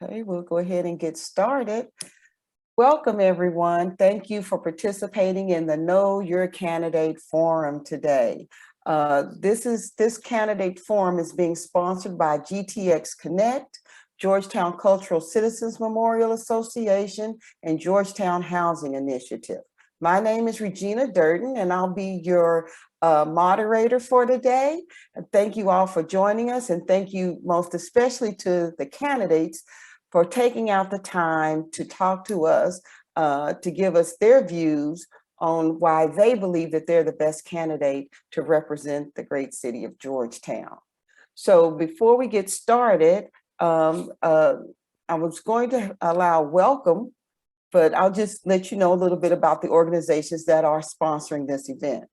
Okay, we'll go ahead and get started. Welcome, everyone. Thank you for participating in the Know Your Candidate Forum today. This candidate forum is being sponsored by GTX Connect, Georgetown Cultural Citizens Memorial Association, and Georgetown Housing Initiative. My name is Regina Durden, and I'll be your moderator for today. Thank you all for joining us, and thank you most especially to the candidates for taking out the time to talk to us, to give us their views on why they believe that they're the best candidate to represent the great city of Georgetown. So before we get started, I was going to allow welcome, but I'll just let you know a little bit about the organizations that are sponsoring this event.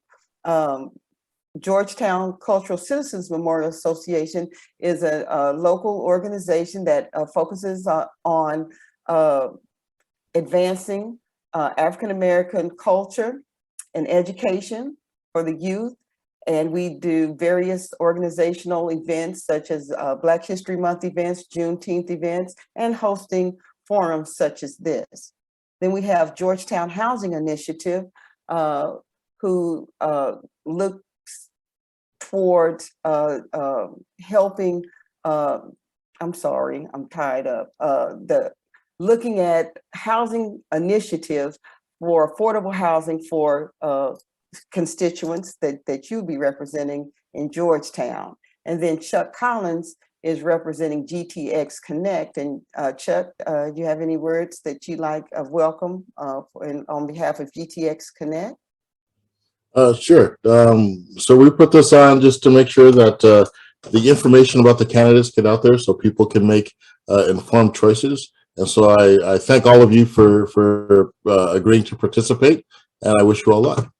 Georgetown Cultural Citizens Memorial Association is a local organization that focuses on advancing African-American culture and education for the youth. And we do various organizational events such as Black History Month events, Juneteenth events, and hosting forums such as this. Then we have Georgetown Housing Initiative, who look towards helping, I'm sorry, I'm tied up, looking at housing initiatives for affordable housing for constituents that you'll be representing in Georgetown. And then Chuck Collins is representing GTX Connect. And Chuck, do you have any words that you like of welcome on behalf of GTX Connect? Sure. So we put this on just to make sure that the information about the candidates get out there so people can make informed choices. And so I thank all of you for agreeing to participate, and I wish you all luck.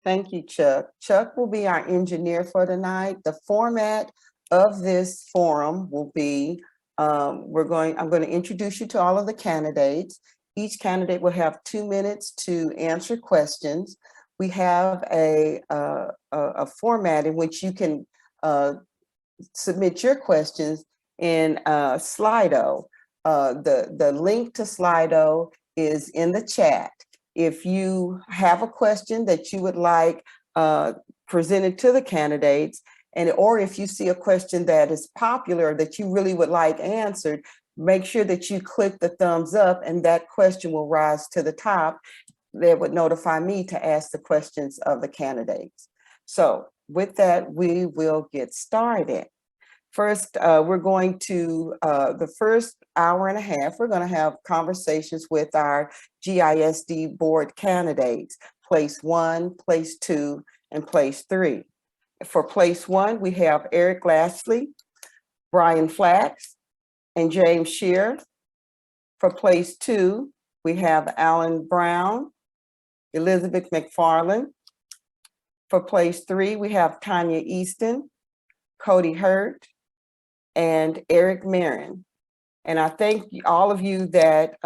Thank you, Chuck. Chuck will be our engineer for tonight. The format of this forum will be, I'm going to introduce you to all of the candidates. Each candidate will have 2 minutes to answer questions. We have a format in which you can submit your questions in Slido. The link to Slido is in the chat. If you have a question that you would like presented to the candidates, or if you see a question that is popular that you really would like answered, make sure that you click the thumbs up and that question will rise to the top. That would notify me to ask the questions of the candidates. So with that, we will get started. First, we're going to, the first hour and a half, we're going to have conversations with our GISD board candidates, place 1, place 2, and place 3. For place 1, we have Eric Lashley, Brian Flax, and James Shear. For place 2, we have Alan Brown, Elizabeth McFarland. For place 3, we have Tanya Easton, Cody Hurt, and Eric Marin. And I thank all of you that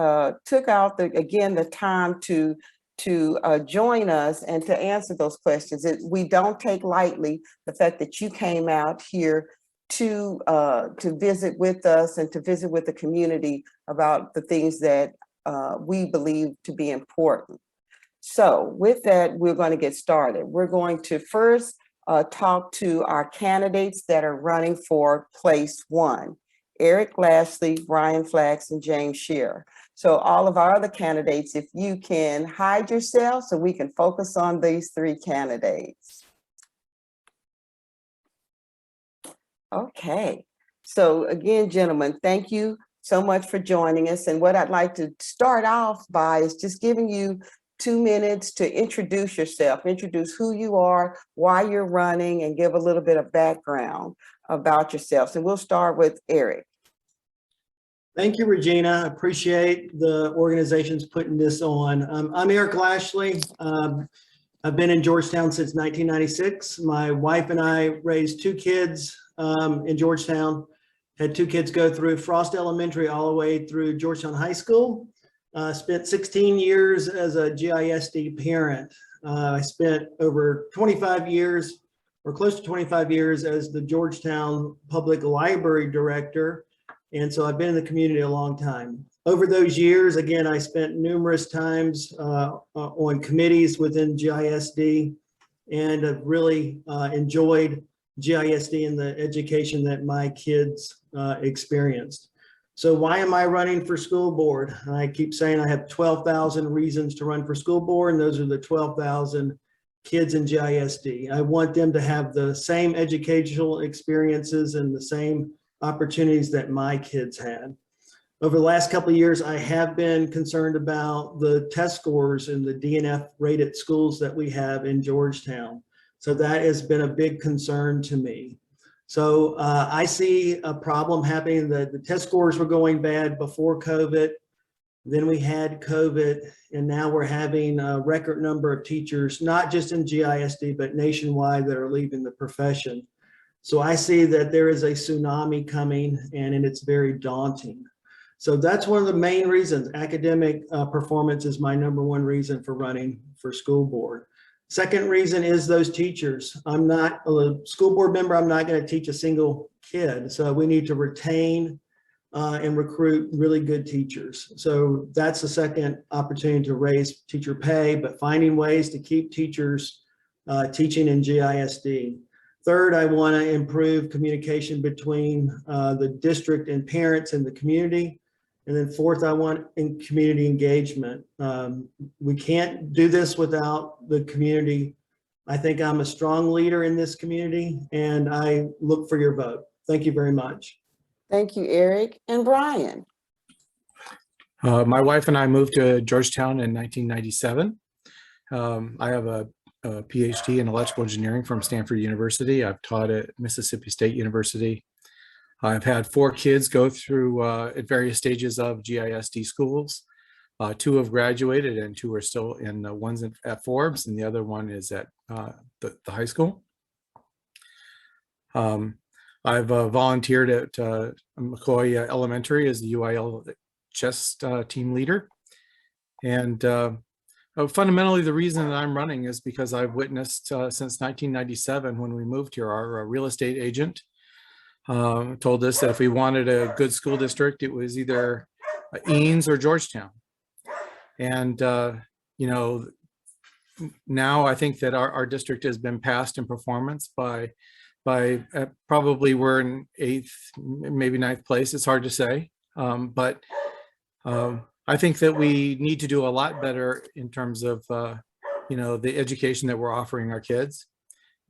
took out the time to join us and to answer those questions. We don't take lightly the fact that you came out here to visit with us and to visit with the community about the things that we believe to be important. So with that, we're going to get started. We're going to first talk to our candidates that are running for place 1, Eric Lashley, Brian Flax, and James Shear. So all of our other candidates, if you can hide yourself so we can focus on these 3 candidates. Okay, so again, gentlemen, thank you so much for joining us. And what I'd like to start off by is just giving you 2 minutes to introduce yourself, introduce who you are, why you're running, and give a little bit of background about yourself. So we'll start with Eric. Thank you, Regina. I appreciate the organizations putting this on. I'm Eric Lashley. I've been in Georgetown since 1996. My wife and I raised 2 kids in Georgetown, had 2 kids go through Frost Elementary all the way through Georgetown High School. Spent 16 years as a GISD parent. I spent over 25 years, or close to 25 years, as the Georgetown Public Library Director. And so I've been in the community a long time. Over those years, again, I spent numerous times on committees within GISD, and have really enjoyed GISD and the education that my kids experienced. So why am I running for school board? I keep saying I have 12,000 reasons to run for school board, and those are the 12,000 kids in GISD. I want them to have the same educational experiences and the same opportunities that my kids had. Over the last couple of years, I have been concerned about the test scores in the DNF rated schools that we have in Georgetown. So that has been a big concern to me. So I see a problem happening that the test scores were going bad before COVID. Then we had COVID, and now we're having a record number of teachers, not just in GISD, but nationwide, that are leaving the profession. So I see that there is a tsunami coming, and it's very daunting. So that's one of the main reasons. Academic performance is my #1 reason for running for school board. Second reason is those teachers. I'm not a school board member. I'm not going to teach a single kid. So we need to retain and recruit really good teachers. So that's the second opportunity to raise teacher pay, but finding ways to keep teachers teaching in GISD. Third, I want to improve communication between the district and parents and the community. And then fourth, I want community engagement. We can't do this without the community. I think I'm a strong leader in this community, and I look for your vote. Thank you very much. Thank you, Eric. And Brian. My wife and I moved to Georgetown in 1997. I have a PhD in electrical engineering from Stanford University. I've taught at Mississippi State University. I've had 4 kids go through at various stages of GISD schools. 2 have graduated and 2 are still in, one's at Forbes and the other one is at the high school. I've volunteered at McCoy Elementary as the UIL chess team leader. And fundamentally, the reason that I'm running is because I've witnessed since 1997, when we moved here, our real estate agent told us that if we wanted a good school district, it was either Eanes or Georgetown. And, you know, now I think that our district has been passed in performance by probably we're in 8th, maybe 9th place. It's hard to say, but I think that we need to do a lot better in terms of, you know, the education that we're offering our kids.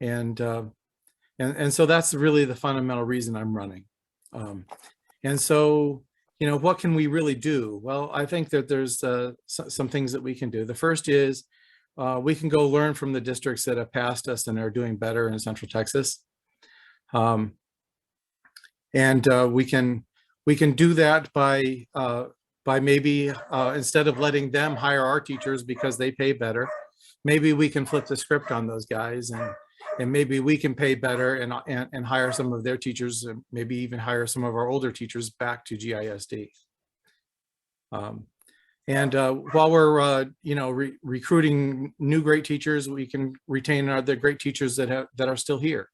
And so that's really the fundamental reason I'm running. And so, you know, what can we really do? Well, I think that there's some things that we can do. The first is we can go learn from the districts that have passed us and are doing better in Central Texas. And we can do that by maybe instead of letting them hire our teachers because they pay better, maybe we can flip the script on those guys and maybe we can pay better and hire some of their teachers, and maybe even hire some of our older teachers back to GISD. While we're you know, recruiting new great teachers, we can retain the great teachers that are still here.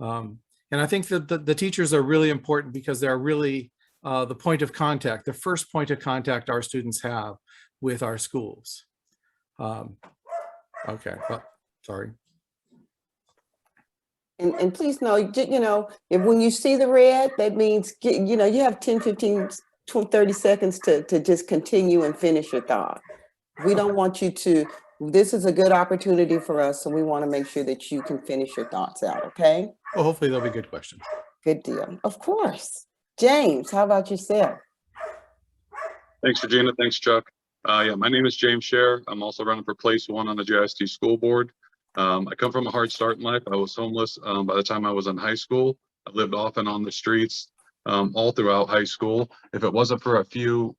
And I think that the teachers are really important because they're really the point of contact, the first point of contact our students have with our schools. Okay, well, sorry. And please know, you know, if when you see the red, that means, you know, you have 10, 15, 20, 30 seconds to just continue and finish your thought. We don't want you to, this is a good opportunity for us, so we want to make sure that you can finish your thoughts out, okay? Well, hopefully they'll be good questions. Good deal. Of course. James, how about yourself? Thanks, Regina. Thanks, Chuck. Yeah, my name is James Scher. I'm also running for place 1 on the GISD school board. I come from a hard start in life. I was homeless by the time I was in high school. I lived off and on the streets all throughout high school. If it wasn't for a few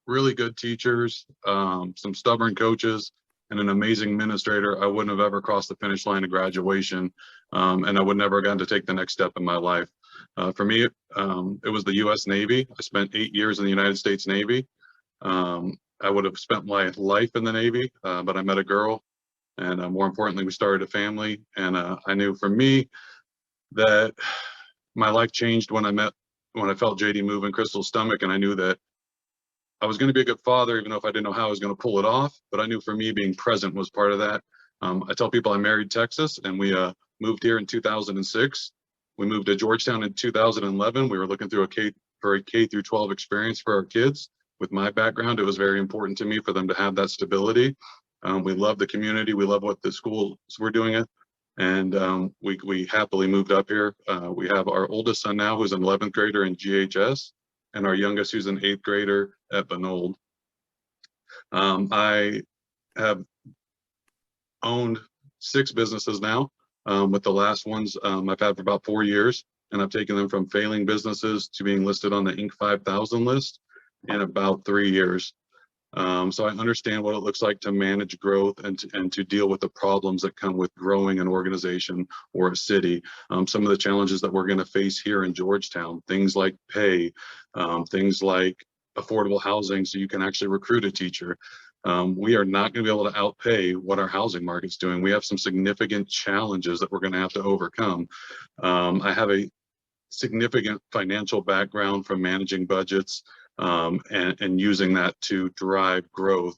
really good teachers, some stubborn coaches, and an amazing administrator, I wouldn't have ever crossed the finish line of graduation, and I would never have gotten to take the next step in my life. For me, it was the U.S. Navy. I spent 8 years in the United States Navy. I would have spent my life in the Navy, but I met a girl, and more importantly, we started a family. And I knew for me that my life changed when I met when I felt JD move in Crystal's stomach, and I knew that I was going to be a good father, even though if I didn't know how I was going to pull it off. But I knew for me, being present was part of that. I tell people I married Texas, and we moved here in 2006. We moved to Georgetown in 2011. We were looking through for a K through 12 experience for our kids. With my background, it was very important to me for them to have that stability. We love the community. We love what the schools were doing it. And we happily moved up here. We have our oldest son now, who's an 11th grader in GHS, and our youngest, who's an 8th grader at Benold. I have owned 6 businesses now, with the last ones I've had for about 4 years, and I've taken them from failing businesses to being listed on the Inc. 5000 list in about 3 years. So I understand what it looks like to manage growth and to deal with the problems that come with growing an organization or a city. Some of the challenges that we're going to face here in Georgetown, things like pay, things like affordable housing so you can actually recruit a teacher. We are not going to be able to outpay what our housing market's doing. We have some significant challenges that we're going to have to overcome. I have a significant financial background from managing budgets, and using that to drive growth,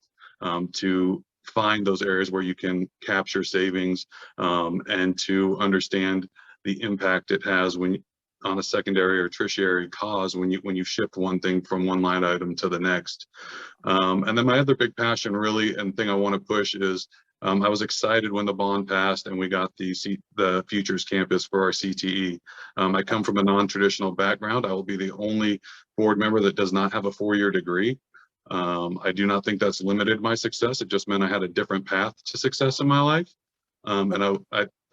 to find those areas where you can capture savings, and to understand the impact it has when on a secondary or tertiary cause when you shift one thing from one line item to the next. And then my other big passion really and thing I want to push is I was excited when the bond passed and we got the Futures Campus for our CTE. I come from a non-traditional background. I will be the only board member that does not have a 4-year degree. I do not think that's limited my success. It just meant I had a different path to success in my life. And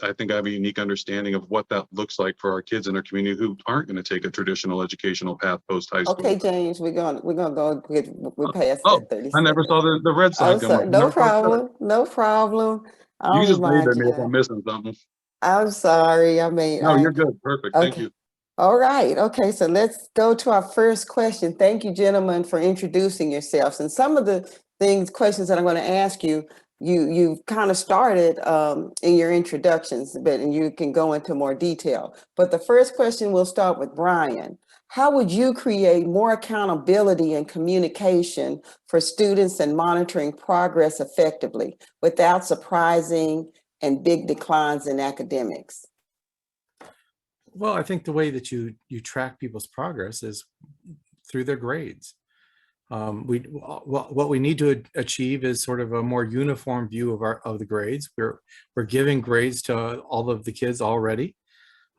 I think I have a unique understanding of what that looks like for our kids in our community who aren't going to take a traditional educational path post high school. Okay, James, we're gonna we're past Oh, that 30 I never saw seconds. the red sign Oh, come up. sorry, no problem, no problem. I'll You just waved remind at you me if that. I'm missing something. I'm sorry, I mean, No, you're good. Perfect. Thank okay. you. All right, okay, so let's go to our first question. Thank you, gentlemen, for introducing yourselves. And some of the questions that I'm going to ask you, you've kind of started in your introductions, and you can go into more detail. But the first question, we'll start with Brian. How would you create more accountability and communication for students and monitoring progress effectively without surprising and big declines in academics? Well, I think the way that you track people's progress is through their grades. What we need to achieve is sort of a more uniform view of the grades. We're giving grades to all of the kids already.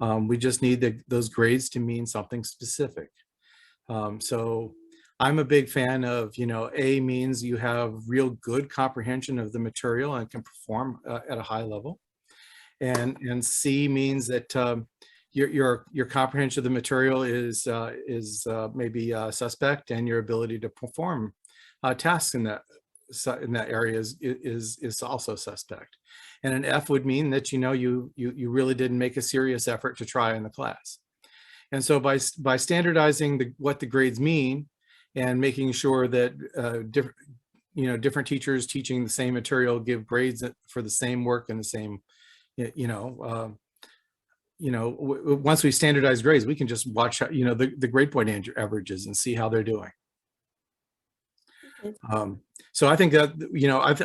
We just need those grades to mean something specific. So I'm a big fan of, A means you have real good comprehension of the material and can perform at a high level. And C means that your comprehension of the material is maybe suspect, and your ability to perform tasks in that area is also suspect. And an F would mean that you really didn't make a serious effort to try in the class. And so by standardizing what the grades mean and making sure that different teachers teaching the same material give grades for the same work and the same once we standardize grades, we can just watch, the grade point averages and see how they're doing. So I think that,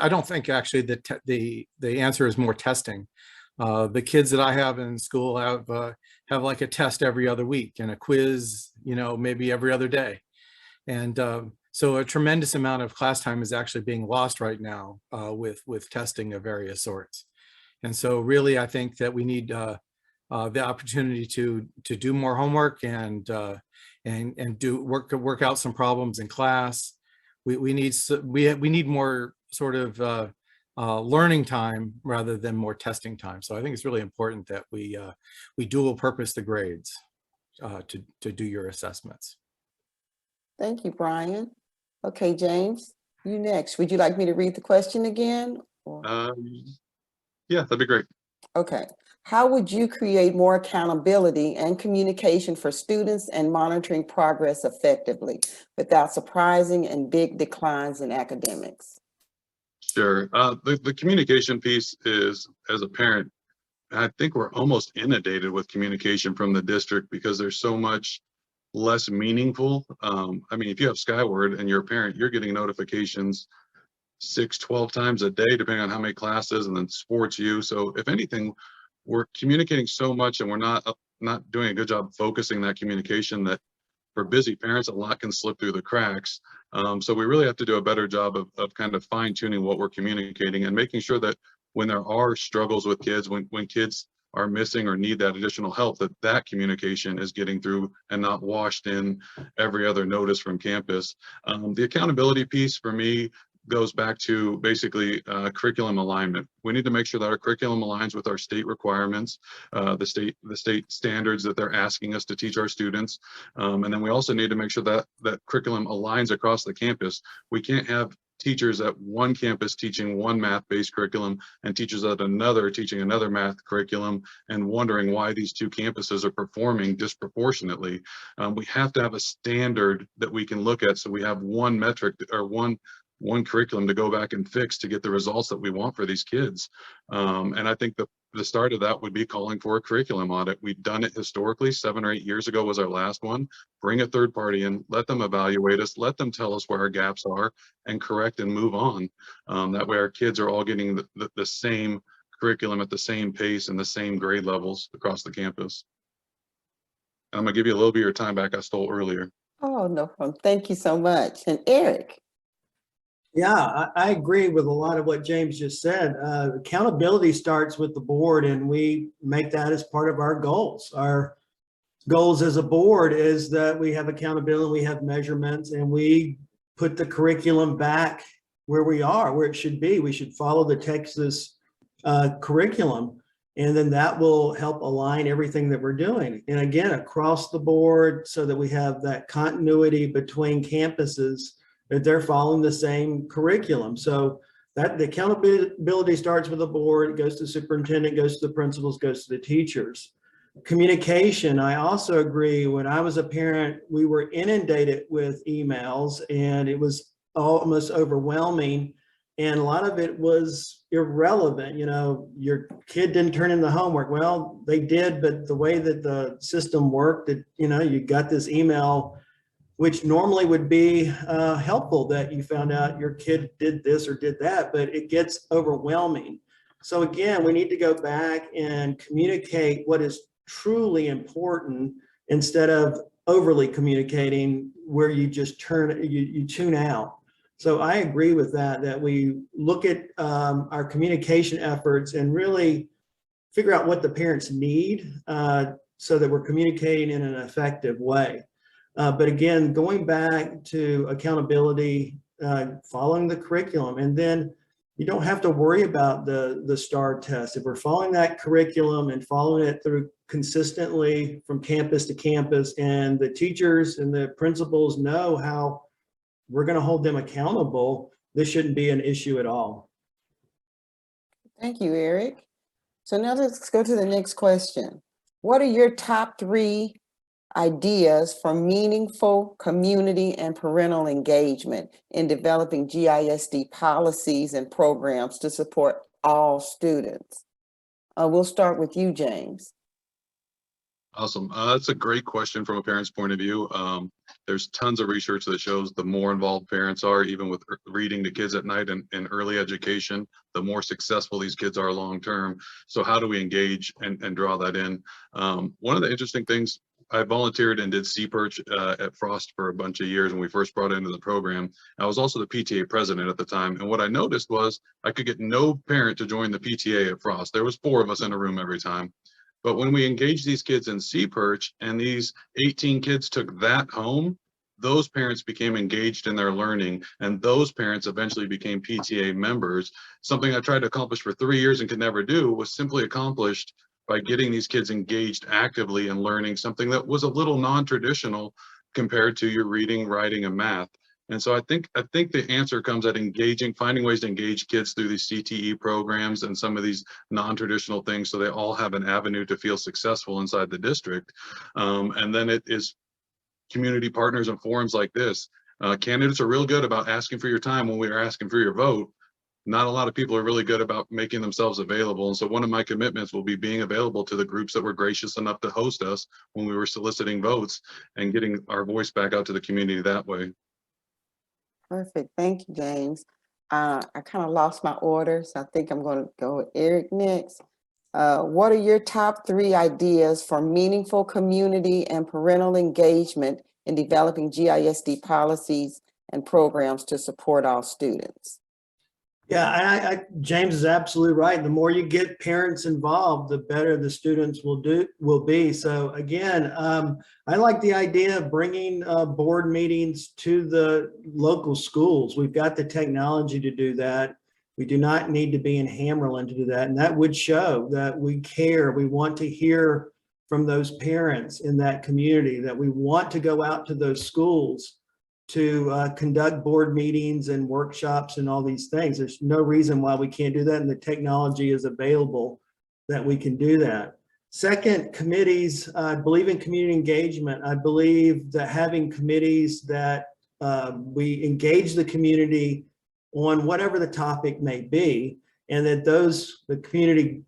I don't think actually that the answer is more testing. The kids that I have in school have like a test every other week and a quiz, maybe every other day. And so a tremendous amount of class time is actually being lost right now with testing of various sorts. And so really, I think that we need the opportunity to do more homework and work out some problems in class. We need more sort of learning time rather than more testing time. So I think it's really important that we dual purpose the grades to do your assessments. Thank you, Brian. Okay, James, you next. Would you like me to read the question again? Yeah, that'd be great. Okay. How would you create more accountability and communication for students and monitoring progress effectively without surprising and big declines in academics? Sure. The communication piece is, as a parent, I think we're almost inundated with communication from the district because there's so much less meaningful. I mean, if you have Skyward and you're a parent, you're getting notifications 6, 12 times a day, depending on how many classes, and then sports you. So if anything, we're communicating so much and we're not doing a good job focusing that communication, that for busy parents, a lot can slip through the cracks. So we really have to do a better job of kind of fine tuning what we're communicating and making sure that when there are struggles with kids, when kids are missing or need that additional help, that communication is getting through and not washed in every other notice from campus. The accountability piece for me goes back to basically curriculum alignment. We need to make sure that our curriculum aligns with our state requirements, the state standards that they're asking us to teach our students. And then we also need to make sure that that curriculum aligns across the campus. We can't have teachers at one campus teaching one math-based curriculum and teachers at another teaching another math curriculum and wondering why these two campuses are performing disproportionately. We have to have a standard that we can look at, so we have one metric or one curriculum to go back and fix to get the results that we want for these kids. And I think the start of that would be calling for a curriculum audit. We've done it historically. 7 or 8 years ago was our last one. Bring a third party in, let them evaluate us, let them tell us where our gaps are, and correct and move on. That way our kids are all getting the same curriculum at the same pace and the same grade levels across the campus. I'm gonna give you a little bit of your time back I stole earlier. Oh, no problem. Thank you so much. And Eric? Yeah, I agree with a lot of what James just said. Accountability starts with the board, and we make that as part of our goals. Our goals as a board is that we have accountability, we have measurements, and we put the curriculum back where we are, where it should be. We should follow the Texas curriculum, and then that will help align everything that we're doing. And again, across the board, so that we have that continuity between campuses, that they're following the same curriculum. So that the accountability starts with the board, it goes to the superintendent, goes to the principals, goes to the teachers. Communication, I also agree. When I was a parent, we were inundated with emails and it was almost overwhelming. And a lot of it was irrelevant. You know, your kid didn't turn in the homework. Well, they did, but the way that the system worked, that, you know, you got this email, which normally would be helpful that you found out your kid did this or did that, but it gets overwhelming. So again, we need to go back and communicate what is truly important instead of overly communicating where you just you tune out. So I agree with that we look at our communication efforts and really figure out what the parents need so that we're communicating in an effective way. But again, going back to accountability, following the curriculum, and then you don't have to worry about the STAR test. If we're following that curriculum and following it through consistently from campus to campus, and the teachers and the principals know how we're going to hold them accountable, this shouldn't be an issue at all. Thank you, Eric. So now let's go to the next question. What are your top 3 ideas for meaningful community and parental engagement in developing GISD policies and programs to support all students? We'll start with you, James. Awesome. That's a great question from a parent's point of view. There's tons of research that shows the more involved parents are, even with reading to kids at night and early education, the more successful these kids are long term. So how do we engage and draw that in? One of the interesting things, I volunteered and did C-Perch at Frost for a bunch of years when we first brought it into the program. I was also the PTA president at the time. And what I noticed was I could get no parent to join the PTA at Frost. There was 4 of us in a room every time. But when we engaged these kids in C-Perch and these 18 kids took that home, those parents became engaged in their learning, and those parents eventually became PTA members. Something I tried to accomplish for 3 years and could never do was simply accomplished by getting these kids engaged actively and learning something that was a little non-traditional compared to your reading, writing, and math. And so I think the answer comes at engaging, finding ways to engage kids through these CTE programs and some of these non-traditional things, so they all have an avenue to feel successful inside the district. And then it is community partners and forums like this. Candidates are real good about asking for your time when we are asking for your vote, not a lot of people are really good about making themselves available. And so one of my commitments will be being available to the groups that were gracious enough to host us when we were soliciting votes and getting our voice back out to the community that way. Perfect. Thank you, James. I kind of lost my order, so I think I'm going to go with Eric next. What are your top 3 ideas for meaningful community and parental engagement in developing GISD policies and programs to support all students? Yeah, James is absolutely right. The more you get parents involved, the better the students will be. So again, I like the idea of bringing board meetings to the local schools. We've got the technology to do that. We do not need to be in Hammerland to do that. And that would show that we care. We want to hear from those parents in that community, that we want to go out to those schools to conduct board meetings and workshops and all these things. There's no reason why we can't do that, and the technology is available that we can do that. Second, committees. I believe in community engagement. I believe that having committees that we engage the community on whatever the topic may be, and that the community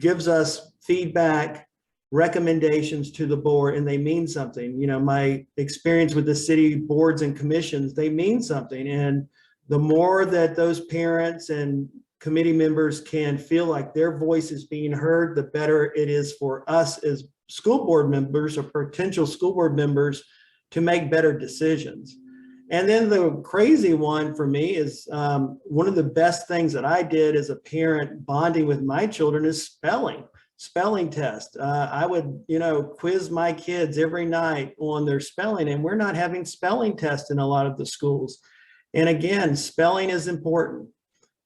gives us feedback, recommendations to the board, and they mean something. You know, my experience with the city boards and commissions, they mean something. And the more that those parents and committee members can feel like their voice is being heard, the better it is for us as school board members or potential school board members to make better decisions. And then the crazy one for me is one of the best things that I did as a parent bonding with my children is spelling test. I would, quiz my kids every night on their spelling, and we're not having spelling tests in a lot of the schools. And again, spelling is important.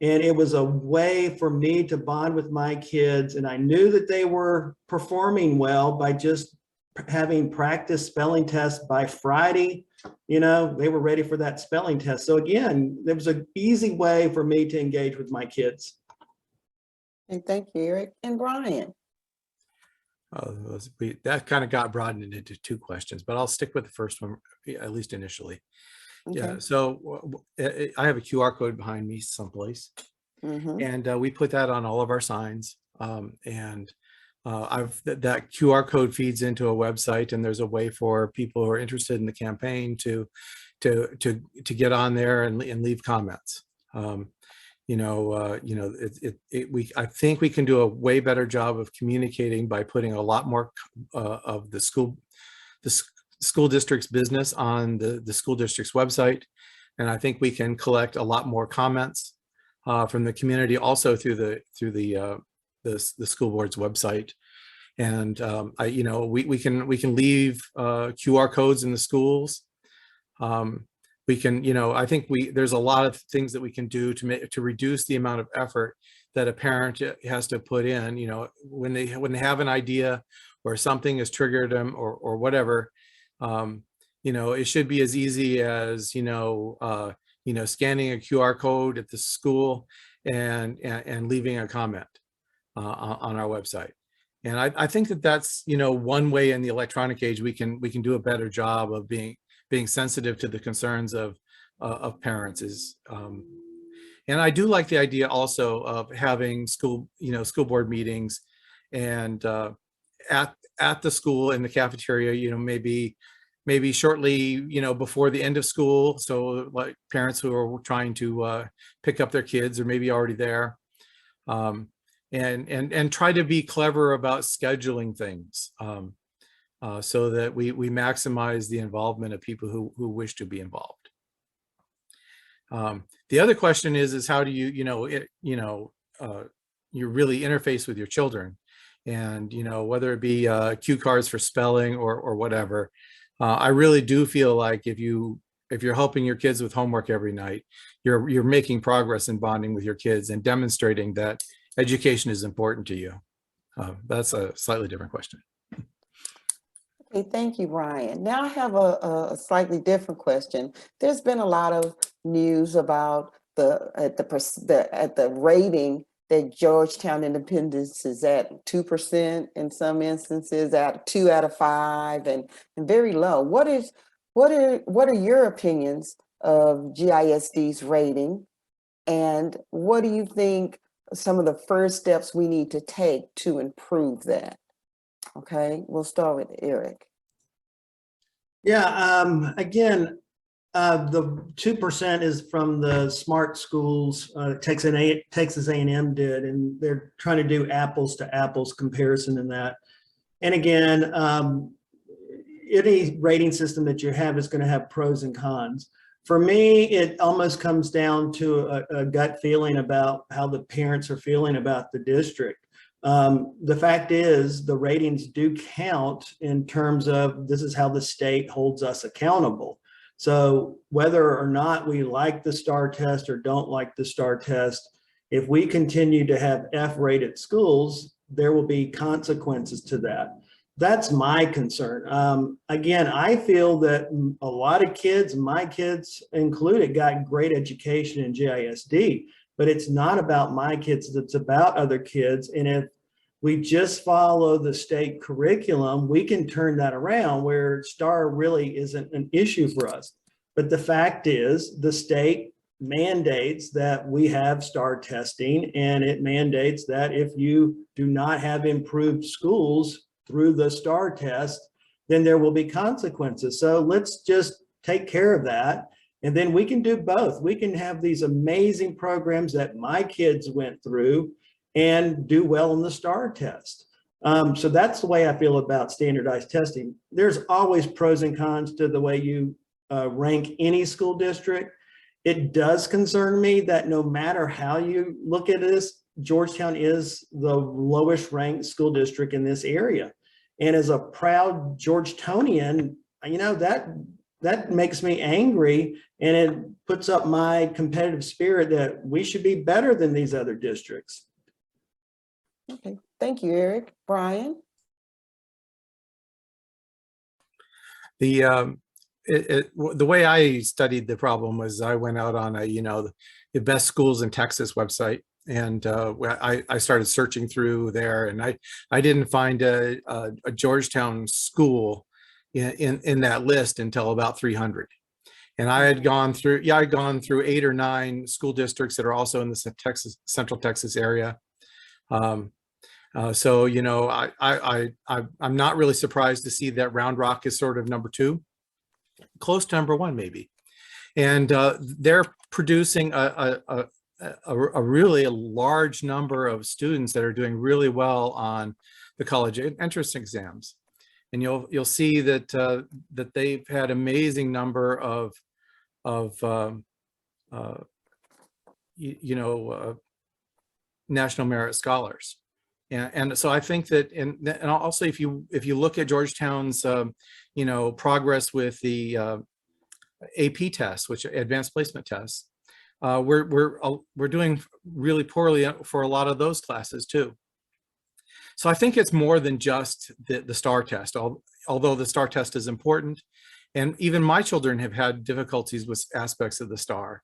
And it was a way for me to bond with my kids. And I knew that they were performing well by just having practice spelling tests by Friday. They were ready for that spelling test. So again, there was an easy way for me to engage with my kids. And thank you, Eric. And Brian. That kind of got broadened into 2 questions, but I'll stick with the first one, at least initially. Okay. Yeah, so I have a QR code behind me someplace, Mm-hmm. and we put that on all of our signs. That QR code feeds into a website, and there's a way for people who are interested in the campaign to get on there and leave comments. I think we can do a way better job of communicating by putting a lot more of the school district's business on the school district's website. And I think we can collect a lot more comments from the community also through the school board's website. And we can leave QR codes in the schools. We can, I think there's a lot of things that we can do to reduce the amount of effort that a parent has to put in, when they have an idea or something has triggered them or whatever. It should be as easy as, scanning a QR code at the school and leaving a comment on our website. And I think that's, one way in the electronic age we can do a better job of being sensitive to the concerns of parents is, and I do like the idea also of having school board meetings and at the school in the cafeteria, maybe shortly, before the end of school. So like parents who are trying to pick up their kids or maybe already there, and try to be clever about scheduling things. So that we maximize the involvement of people who wish to be involved. The other question is how do you you really interface with your children, and whether it be cue cards for spelling or whatever. I really do feel like if you're helping your kids with homework every night, you're making progress in bonding with your kids and demonstrating that education is important to you. That's a slightly different question. Okay, thank you, Brian. Now I have a slightly different question. There's been a lot of news about the rating that Georgetown Independence is at 2% in some instances, at 2 out of 5, and very low. What are your opinions of GISD's rating? And what do you think some of the first steps we need to take to improve that? Okay, we'll start with Eric. Yeah, again, the 2% is from the smart schools, Texas A&M did, and they're trying to do apples to apples comparison in that. And again, any rating system that you have is going to have pros and cons. For me, it almost comes down to a gut feeling about how the parents are feeling about the district. The fact is, the ratings do count in terms of this is how the state holds us accountable. So whether or not we like the STAR test or don't like the STAR test, if we continue to have F-rated schools, there will be consequences to that. That's my concern. Again, I feel that a lot of kids, my kids included, got great education in GISD, but it's not about my kids, it's about other kids. And if we just follow the state curriculum, we can turn that around where STAR really isn't an issue for us. But the fact is, the state mandates that we have STAR testing, and it mandates that if you do not have improved schools through the STAR test, then there will be consequences. So let's just take care of that. And then we can do both. We can have these amazing programs that my kids went through and do well on the STAR test. So that's the way I feel about standardized testing. There's always pros and cons to the way you rank any school district. It does concern me that no matter how you look at this, Georgetown is the lowest ranked school district in this area. And as a proud Georgetonian, you know, that makes me angry, and it puts up my competitive spirit that we should be better than these other districts. Okay, thank you, Eric. Brian? The way I studied the problem was I went out on the best schools in Texas website, and I started searching through there, and I didn't find a Georgetown school in that list until about 300. And I had gone through, I'd gone through 8 or 9 school districts that are also in the Central Texas area. So, I'm not really surprised to see that Round Rock is sort of number 2, close to number 1 maybe. And they're producing a really large number of students that are doing really well on the college entrance exams. And you'll see that that they've had amazing number of national merit scholars. And so I think that, and also if you look at Georgetown's progress with the AP tests, which advanced placement tests, we're doing really poorly for a lot of those classes too. So I think it's more than just the STAR test, although the STAR test is important. And even my children have had difficulties with aspects of the STAR.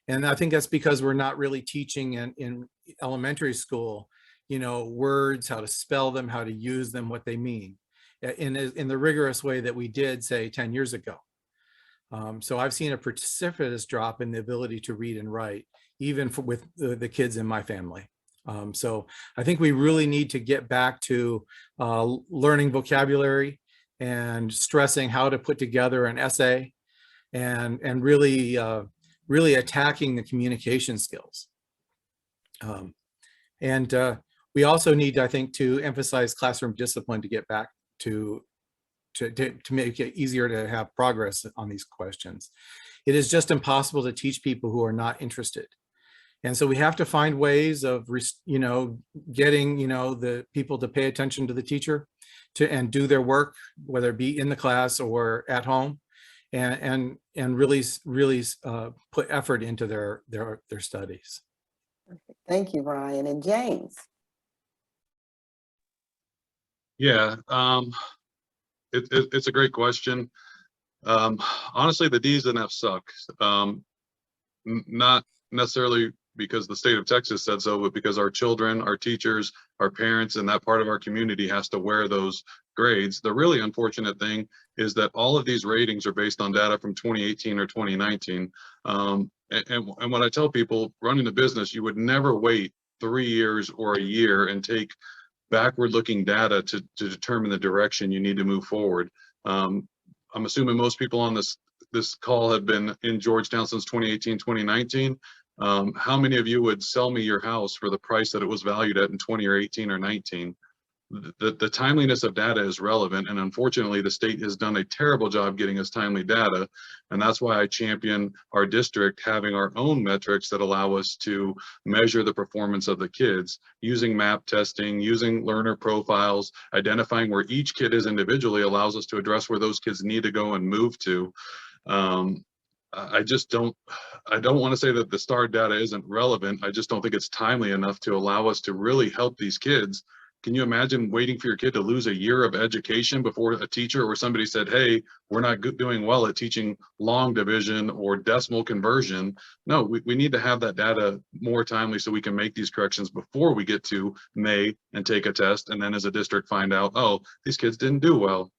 And I think that's because we're not really teaching in elementary school, words, how to spell them, how to use them, what they mean in the rigorous way that we did, say, 10 years ago. So I've seen a precipitous drop in the ability to read and write, even with the kids in my family. So I think we really need to get back to learning vocabulary and stressing how to put together an essay, and really attacking the communication skills. We also need, I think, to emphasize classroom discipline to get back to make it easier to have progress on these questions. It is just impossible to teach people who are not interested. And so we have to find ways of, getting, the people to pay attention to the teacher and do their work, whether it be in the class or at home, and really put effort into their studies. Thank you, Ryan. And James? Yeah, it's a great question. Honestly, the D's and F's suck. Not necessarily because the state of Texas said so, but because our children, our teachers, our parents, and that part of our community has to wear those grades. The really unfortunate thing is that all of these ratings are based on data from 2018 or 2019. And when I tell people running a business, you would never wait 3 years or a year and take backward looking data to determine the direction you need to move forward. I'm assuming most people on this call have been in Georgetown since 2018, 2019. How many of you would sell me your house for the price that it was valued at in 20 or 18 or 19? The timeliness of data is relevant, and unfortunately the state has done a terrible job getting us timely data, and that's why I champion our district having our own metrics that allow us to measure the performance of the kids using map testing, using learner profiles, identifying where each kid is individually allows us to address where those kids need to go and move to. I don't want to say that the STAR data isn't relevant. I just don't think it's timely enough to allow us to really help these kids. Can you imagine waiting for your kid to lose a year of education before a teacher or somebody said, hey, we're not doing well at teaching long division or decimal conversion? No, we need to have that data more timely so we can make these corrections before we get to May and take a test. And then as a district find out, oh, these kids didn't do well.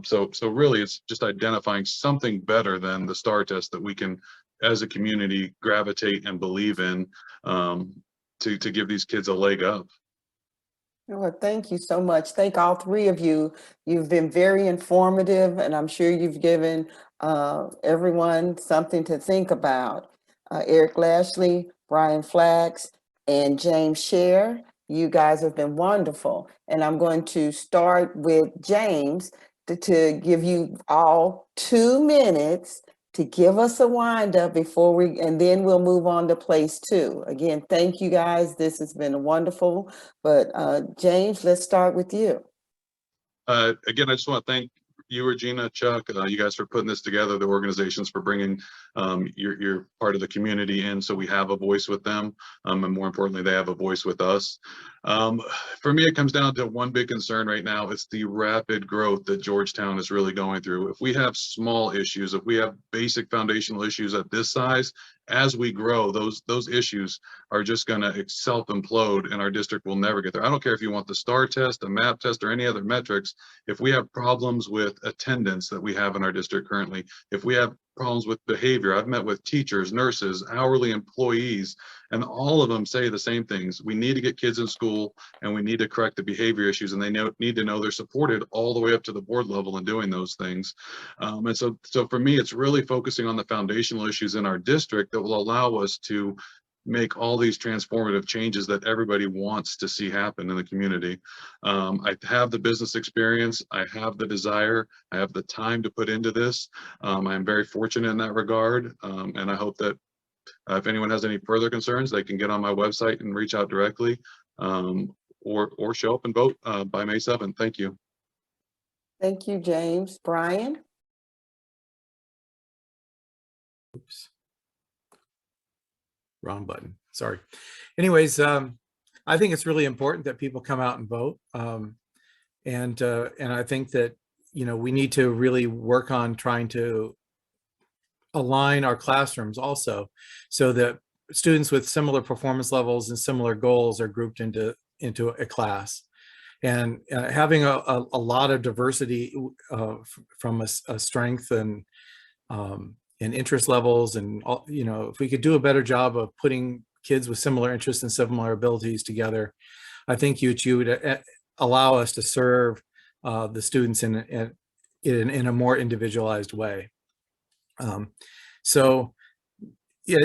So really it's just identifying something better than the STAR test that we can, as a community, gravitate and believe in to give these kids a leg up. Well, thank you so much. Thank all three of you. You've been very informative, and I'm sure you've given everyone something to think about. Eric Lashley, Brian Flax, and James Scher, you guys have been wonderful. And I'm going to start with James to give you all 2 minutes to give us a wind up and then we'll move on to place 2. Again, thank you guys. This has been wonderful. But James, let's start with you. Again, I just want to thank you, Regina, Chuck, you guys for putting this together, the organizations for bringing your part of the community in so we have a voice with them. And more importantly, they have a voice with us. For me, it comes down to one big concern right now. It's the rapid growth that Georgetown is really going through. If we have small issues, if we have basic foundational issues at this size, as we grow, those issues are just going to self-implode and our district will never get there. I don't care if you want the STAR test, a map test, or any other metrics. If we have problems with attendance that we have in our district currently, if we have problems with behavior, I've met with teachers, nurses, hourly employees, and all of them say the same things. We need to get kids in school and we need to correct the behavior issues, and they need to know they're supported all the way up to the board level in doing those things. And so for me, it's really focusing on the foundational issues in our district that will allow us to make all these transformative changes that everybody wants to see happen in the community. I have the business experience, I have the desire, I have the time to put into this. I'm very fortunate in that regard, and I hope that if anyone has any further concerns, they can get on my website and reach out directly, or show up and vote by May 7th. Thank you. Thank you, James. Brian? Oops. Wrong button. Sorry. Anyways, I think it's really important that people come out and vote. And I think that, we need to really work on trying to align our classrooms also so that students with similar performance levels and similar goals are grouped into a class. And having a lot of diversity from a strength and interest levels, and if we could do a better job of putting kids with similar interests and similar abilities together, I think you would allow us to serve the students in a more individualized way. So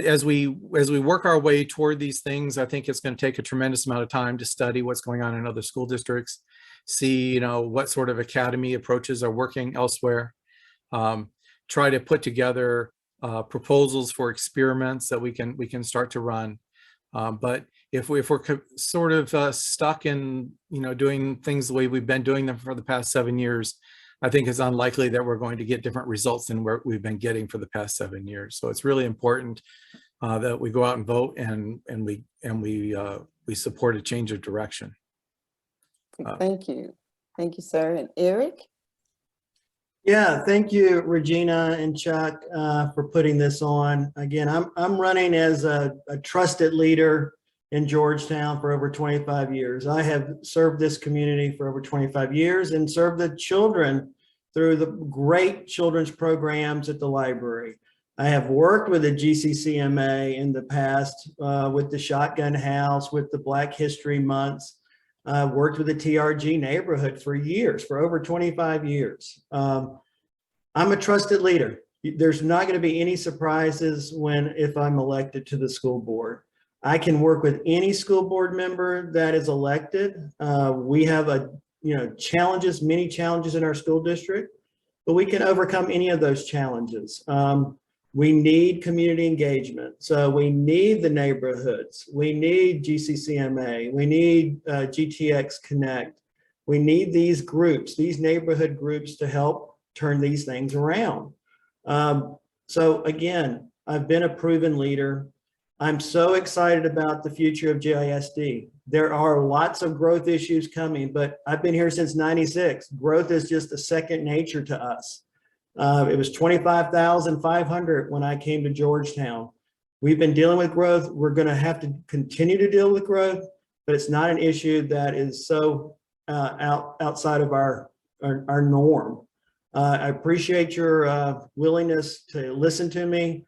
as we work our way toward these things, I think it's going to take a tremendous amount of time to study what's going on in other school districts, see what sort of academy approaches are working elsewhere. Try to put together proposals for experiments that we can start to run. But if we're sort of stuck in doing things the way we've been doing them for the past 7 years, I think it's unlikely that we're going to get different results than what we've been getting for the past 7 years. So it's really important that we go out and vote and we support a change of direction. Thank you, sir. And Eric? Yeah, thank you, Regina and Chuck, for putting this on. Again, I'm running as a trusted leader in Georgetown for over 25 years. I have served this community for over 25 years and served the children through the great children's programs at the library. I have worked with the GCCMA in the past with the Shotgun House, with the Black History Months. Worked with the TRG neighborhood for years, for over 25 years. I'm a trusted leader. There's not going to be any surprises if I'm elected to the school board. I can work with any school board member that is elected. We have challenges, many challenges in our school district, but we can overcome any of those challenges. We need community engagement. So we need the neighborhoods. We need GCCMA. We need GTX Connect. We need these groups, these neighborhood groups, to help turn these things around. So again, I've been a proven leader. I'm so excited about the future of GISD. There are lots of growth issues coming, but I've been here since '96. Growth is just a second nature to us. It was 25,500 when I came to Georgetown. We've been dealing with growth. We're going to have to continue to deal with growth, but it's not an issue that is so outside of our norm. I appreciate your willingness to listen to me.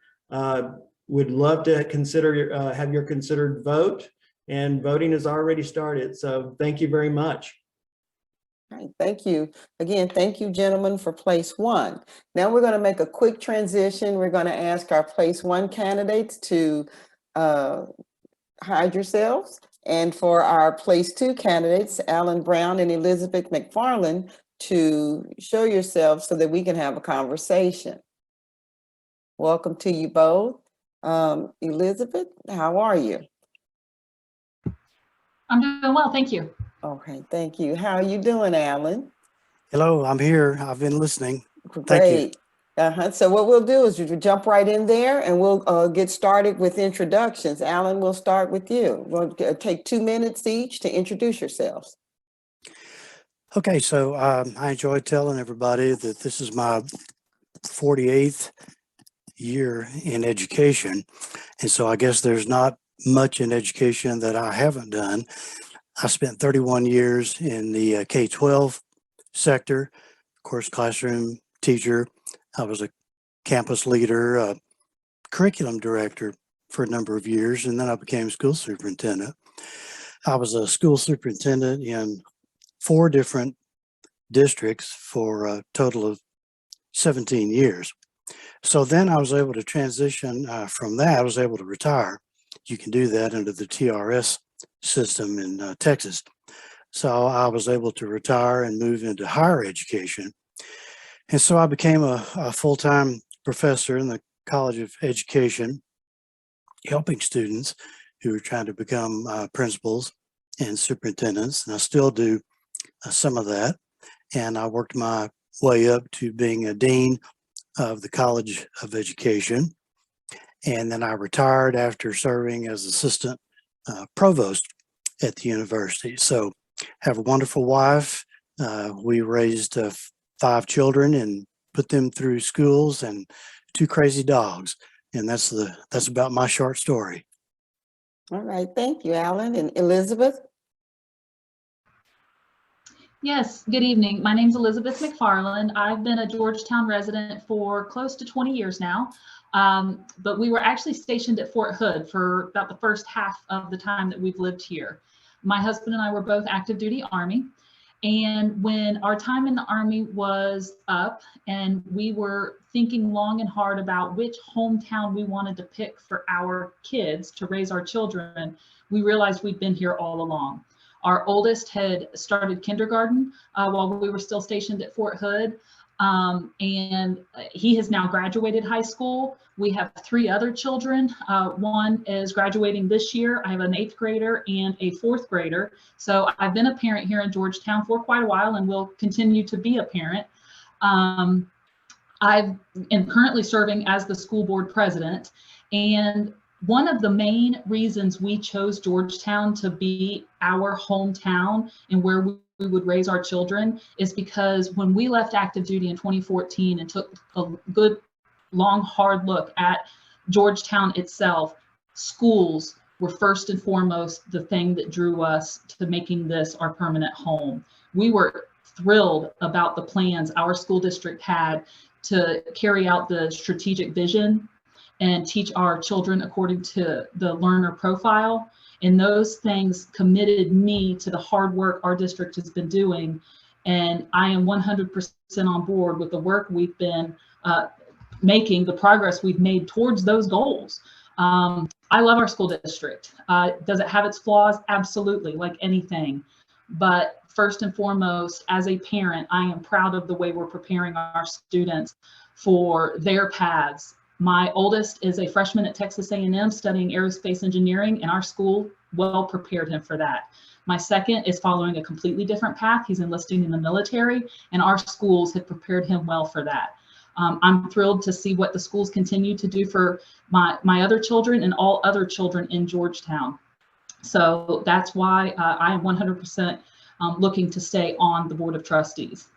Would love to have your considered vote, and voting has already started. So thank you very much. All right, thank you. Again, thank you, gentlemen, for place one. Now we're going to make a quick transition. We're going to ask our place one candidates to hide yourselves. And for our place two candidates, Alan Brown and Elizabeth McFarland, to show yourselves so that we can have a conversation. Welcome to you both. Elizabeth, how are you? I'm doing well, thank you. Okay, thank you. How are you doing, Alan? Hello, I'm here. I've been listening. Great. So what we'll do is you jump right in there and we'll get started with introductions. Alan, we'll start with you. We'll take 2 minutes each to introduce yourselves. Okay, so I enjoyed telling everybody that this is my 48th year in education. And so I guess there's not much in education that I haven't done. I spent 31 years in the K-12 sector, of course, classroom teacher. I was a campus leader, curriculum director for a number of years, and then I became school superintendent. I was a school superintendent in 4 different districts for a total of 17 years. So then I was able to transition from that. I was able to retire. You can do that under the TRS system in Texas. So I was able to retire and move into higher education. And so I became a full-time professor in the College of Education, helping students who are trying to become principals and superintendents. And I still do some of that. And I worked my way up to being a dean of the College of Education. And then I retired after serving as assistant provost at the university. So have a wonderful wife. We raised 5 children and put them through schools, and 2 crazy dogs. And that's about my short story. All right, thank you, Alan. And Elizabeth? Yes, good evening. My name's Elizabeth McFarland. I've been a Georgetown resident for close to 20 years now, but we were actually stationed at Fort Hood for about the first half of the time that we've lived here. My husband and I were both active duty Army, and when our time in the Army was up and we were thinking long and hard about which hometown we wanted to pick for our kids to raise our children, we realized we'd been here all along. Our oldest had started kindergarten while we were still stationed at Fort Hood, and he has now graduated high school. We have 3 other children. One is graduating this year. I have an 8th grader and a 4th grader. So I've been a parent here in Georgetown for quite a while and will continue to be a parent. I am currently serving as the school board president, and one of the main reasons we chose Georgetown to be our hometown and where we would raise our children is because when we left active duty in 2014 and took a good, long, hard look at Georgetown itself, schools were first and foremost the thing that drew us to making this our permanent home. We were thrilled about the plans our school district had to carry out the strategic vision and teach our children according to the learner profile. And those things committed me to the hard work our district has been doing. And I am 100% on board with the work we've been making, the progress we've made towards those goals. I love our school district. Does it have its flaws? Absolutely, like anything. But first and foremost, as a parent, I am proud of the way we're preparing our students for their paths. My oldest is a freshman at Texas A&M studying aerospace engineering, and our school well prepared him for that. My second is following a completely different path. He's enlisting in the military, and our schools have prepared him well for that. I'm thrilled to see what the schools continue to do for my other children and all other children in Georgetown. So that's why I am 100% looking to stay on the Board of Trustees.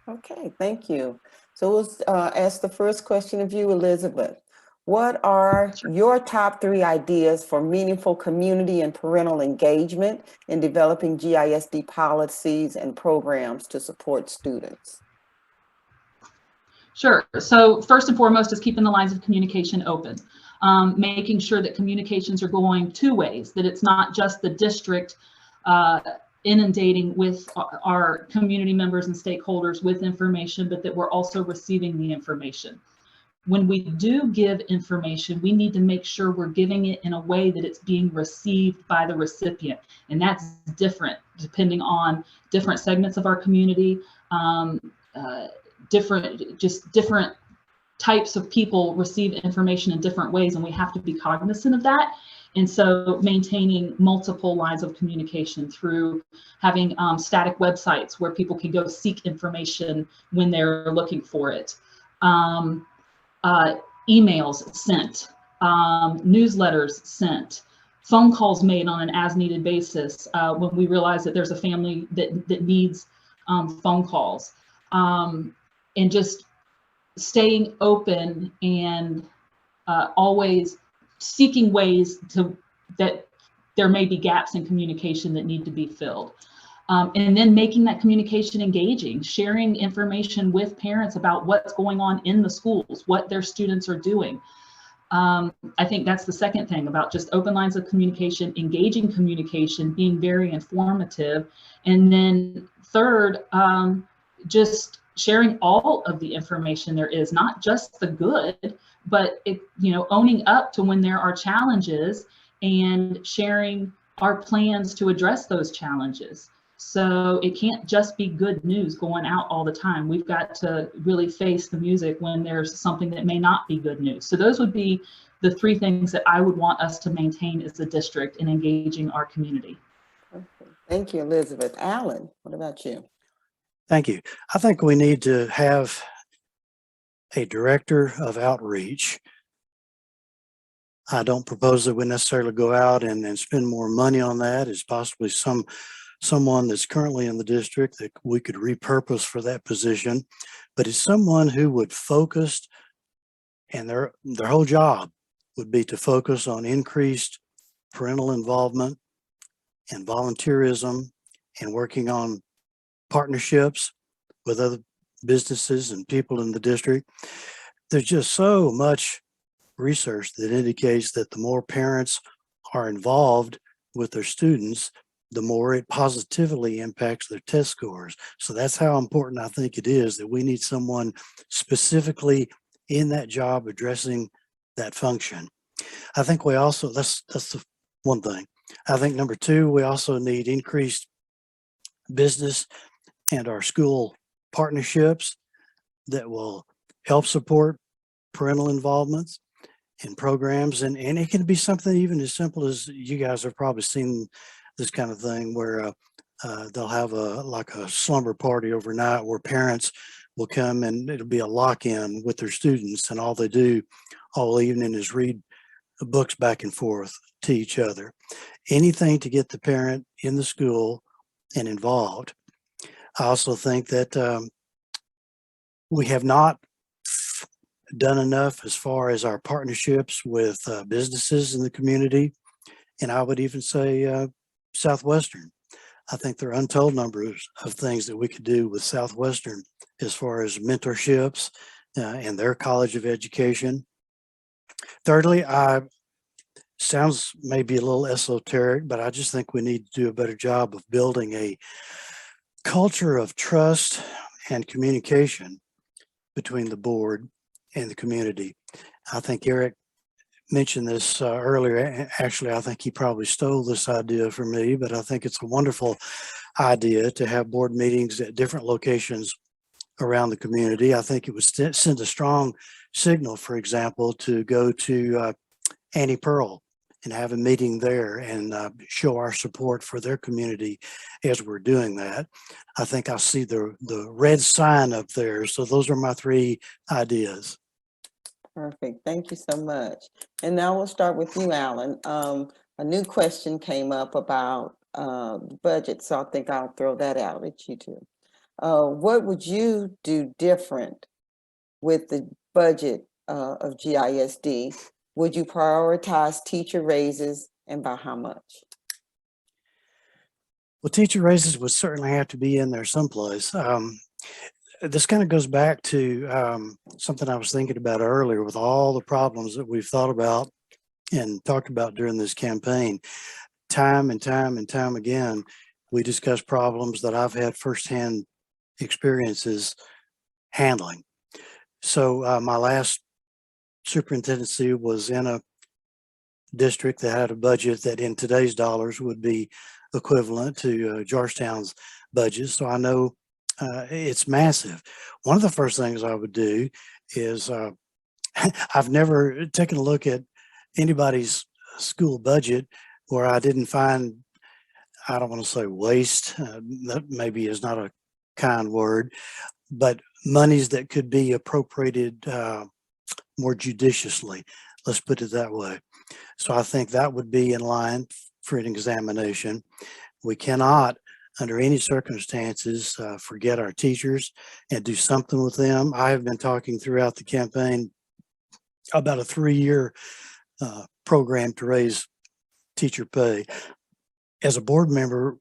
Okay, thank you. So we'll ask the first question of you, Elizabeth. What are your top 3 ideas for meaningful community and parental engagement in developing GISD policies and programs to support students? Sure. So first and foremost is keeping the lines of communication open, making sure that communications are going 2 ways, that it's not just the district inundating with our community members and stakeholders with information, but that we're also receiving the information. When we do give information, we need to make sure we're giving it in a way that it's being received by the recipient. And that's different depending on different segments of our community, different types of people receive information in different ways, and we have to be cognizant of that. And so maintaining multiple lines of communication through having static websites where people can go seek information when they're looking for it. Emails sent, newsletters sent, phone calls made on an as needed basis when we realize that there's a family that needs phone calls. And just staying open and always seeking ways that there may be gaps in communication that need to be filled. And then making that communication engaging, sharing information with parents about what's going on in the schools, what their students are doing. I think that's the second thing about just open lines of communication, engaging communication, being very informative. And then third, just sharing all of the information there is, not just the good, but owning up to when there are challenges and sharing our plans to address those challenges. So it can't just be good news going out all the time. We've got to really face the music when there's something that may not be good news. So those would be the 3 things that I would want us to maintain as a district in engaging our community. Okay. Thank you, Elizabeth. Alan, what about you? Thank you. I think we need to have a director of outreach. I don't propose that we necessarily go out and spend more money on that. It's possibly someone that's currently in the district that we could repurpose for that position, but it's someone who would focus, and their whole job would be to focus on increased parental involvement and volunteerism and working on partnerships with other businesses and people in the district. There's just so much research that indicates that the more parents are involved with their students, the more it positively impacts their test scores. So that's how important I think it is that we need someone specifically in that job addressing that function. I think we also, that's the one thing. I think number 2, we also need increased business and our school partnerships that will help support parental involvements in programs. And it can be something even as simple as, you guys have probably seen this kind of thing where they'll have like a slumber party overnight where parents will come and it'll be a lock-in with their students, and all they do all evening is read books back and forth to each other. Anything to get the parent in the school and involved. I also think that we have not done enough as far as our partnerships with businesses in the community. And I would even say Southwestern. I think there are untold numbers of things that we could do with Southwestern as far as mentorships and their College of Education. Thirdly, sounds maybe a little esoteric, but I just think we need to do a better job of building a culture of trust and communication between the board and the community. I think Eric mentioned this earlier. Actually, I think he probably stole this idea from me, but I think it's a wonderful idea to have board meetings at different locations around the community. I think it would send a strong signal, for example, to go to Annie Pearl and have a meeting there and show our support for their community as we're doing that. I think I see the red sign up there. So those are my 3 ideas. Perfect. Thank you so much. And now we'll start with you, Alan. A new question came up about budget, so I think I'll throw that out at you too. What would you do different with the budget of GISD? Would you prioritize teacher raises, and by how much? Well, teacher raises would certainly have to be in there someplace. This kind of goes back to something I was thinking about earlier with all the problems that we've thought about and talked about during this campaign. Time and time and time again, we discuss problems that I've had firsthand experiences handling. So my last superintendency was in a district that had a budget that in today's dollars would be equivalent to Georgetown's budget. So I know it's massive. One of the first things I would do is I've never taken a look at anybody's school budget where I didn't find, I don't want to say waste, that maybe is not a kind word, but monies that could be appropriated more judiciously. Let's put it that way. So I think that would be in line for an examination. We cannot, under any circumstances, forget our teachers and do something with them. I have been talking throughout the campaign about a 3-year program to raise teacher pay. As a board member,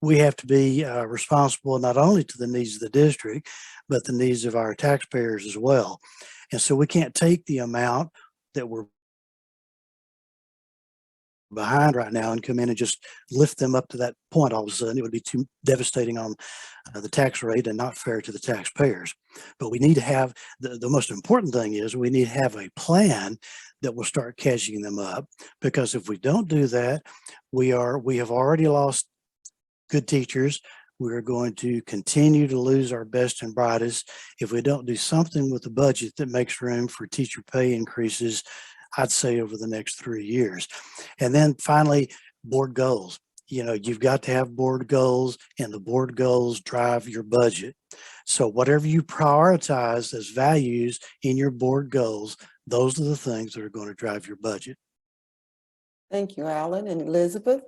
we have to be responsible not only to the needs of the district, but the needs of our taxpayers as well. And so we can't take the amount that we're behind right now and come in and just lift them up to that point all of a sudden. It would be too devastating on the tax rate and not fair to the taxpayers. But we need to have, the most important thing is we need to have a plan that will start catching them up, because if we don't do that, we have already lost good teachers. We're going to continue to lose our best and brightest if we don't do something with the budget that makes room for teacher pay increases, I'd say over the next 3 years. And then finally, board goals. You know, you've got to have board goals, and the board goals drive your budget. So whatever you prioritize as values in your board goals, those are the things that are going to drive your budget. Thank you, Alan. And Elizabeth?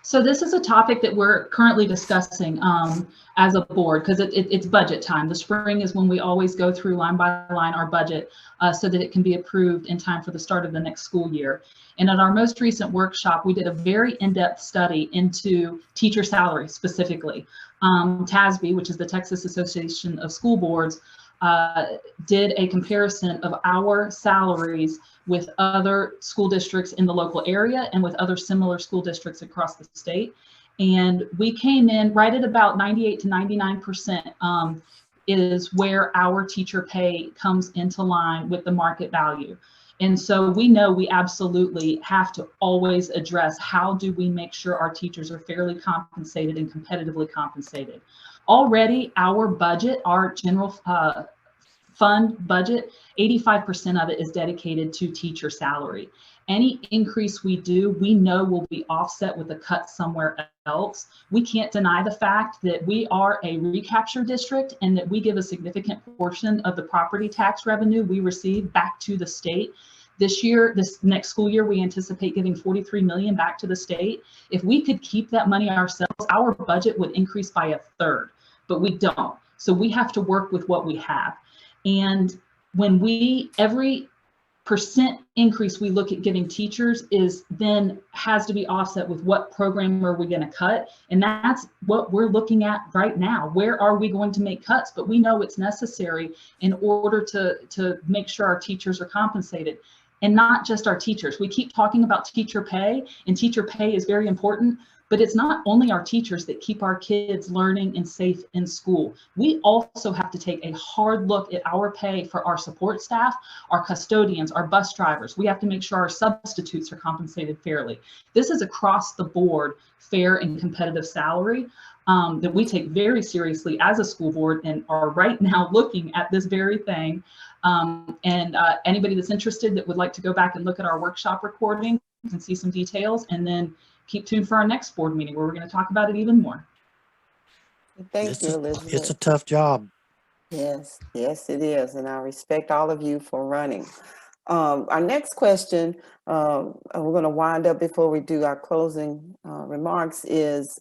So this is a topic that we're currently discussing as a board, because it's budget time. The spring is when we always go through line by line our budget so that it can be approved in time for the start of the next school year. And at our most recent workshop, we did a very in-depth study into teacher salary specifically. TASB, which is the Texas Association of School Boards, did a comparison of our salaries with other school districts in the local area and with other similar school districts across the state. And we came in right at about 98 to 99% is where our teacher pay comes into line with the market value. And so we know we absolutely have to always address how do we make sure our teachers are fairly compensated and competitively compensated. Already our budget, our general fund budget, 85% of it is dedicated to teacher salary. Any increase we do, we know will be offset with a cut somewhere else. We can't deny the fact that we are a recapture district and that we give a significant portion of the property tax revenue we receive back to the state. This year, this next school year, we anticipate giving $43 million back to the state. If we could keep that money ourselves, our budget would increase by 1/3, but we don't. So we have to work with what we have. And when we, every percent increase we look at giving teachers is then has to be offset with what program are we going to cut. And that's what we're looking at right now. Where are we going to make cuts? But we know it's necessary in order to make sure our teachers are compensated. And not just our teachers. We keep talking about teacher pay, and teacher pay is very important, but it's not only our teachers that keep our kids learning and safe in school. We also have to take a hard look at our pay for our support staff, our custodians, our bus drivers. We have to make sure our substitutes are compensated fairly. This is across the board fair and competitive salary that we take very seriously as a school board and are right now looking at this very thing. Anybody that's interested that would like to go back and look at our workshop recording can see some details, and then keep tuned for our next board meeting where we're going to talk about it even more. Thank you, Elizabeth. It's a tough job. Yes, yes, it is. And I respect all of you for running. Our next question, we're going to wind up before we do our closing remarks, is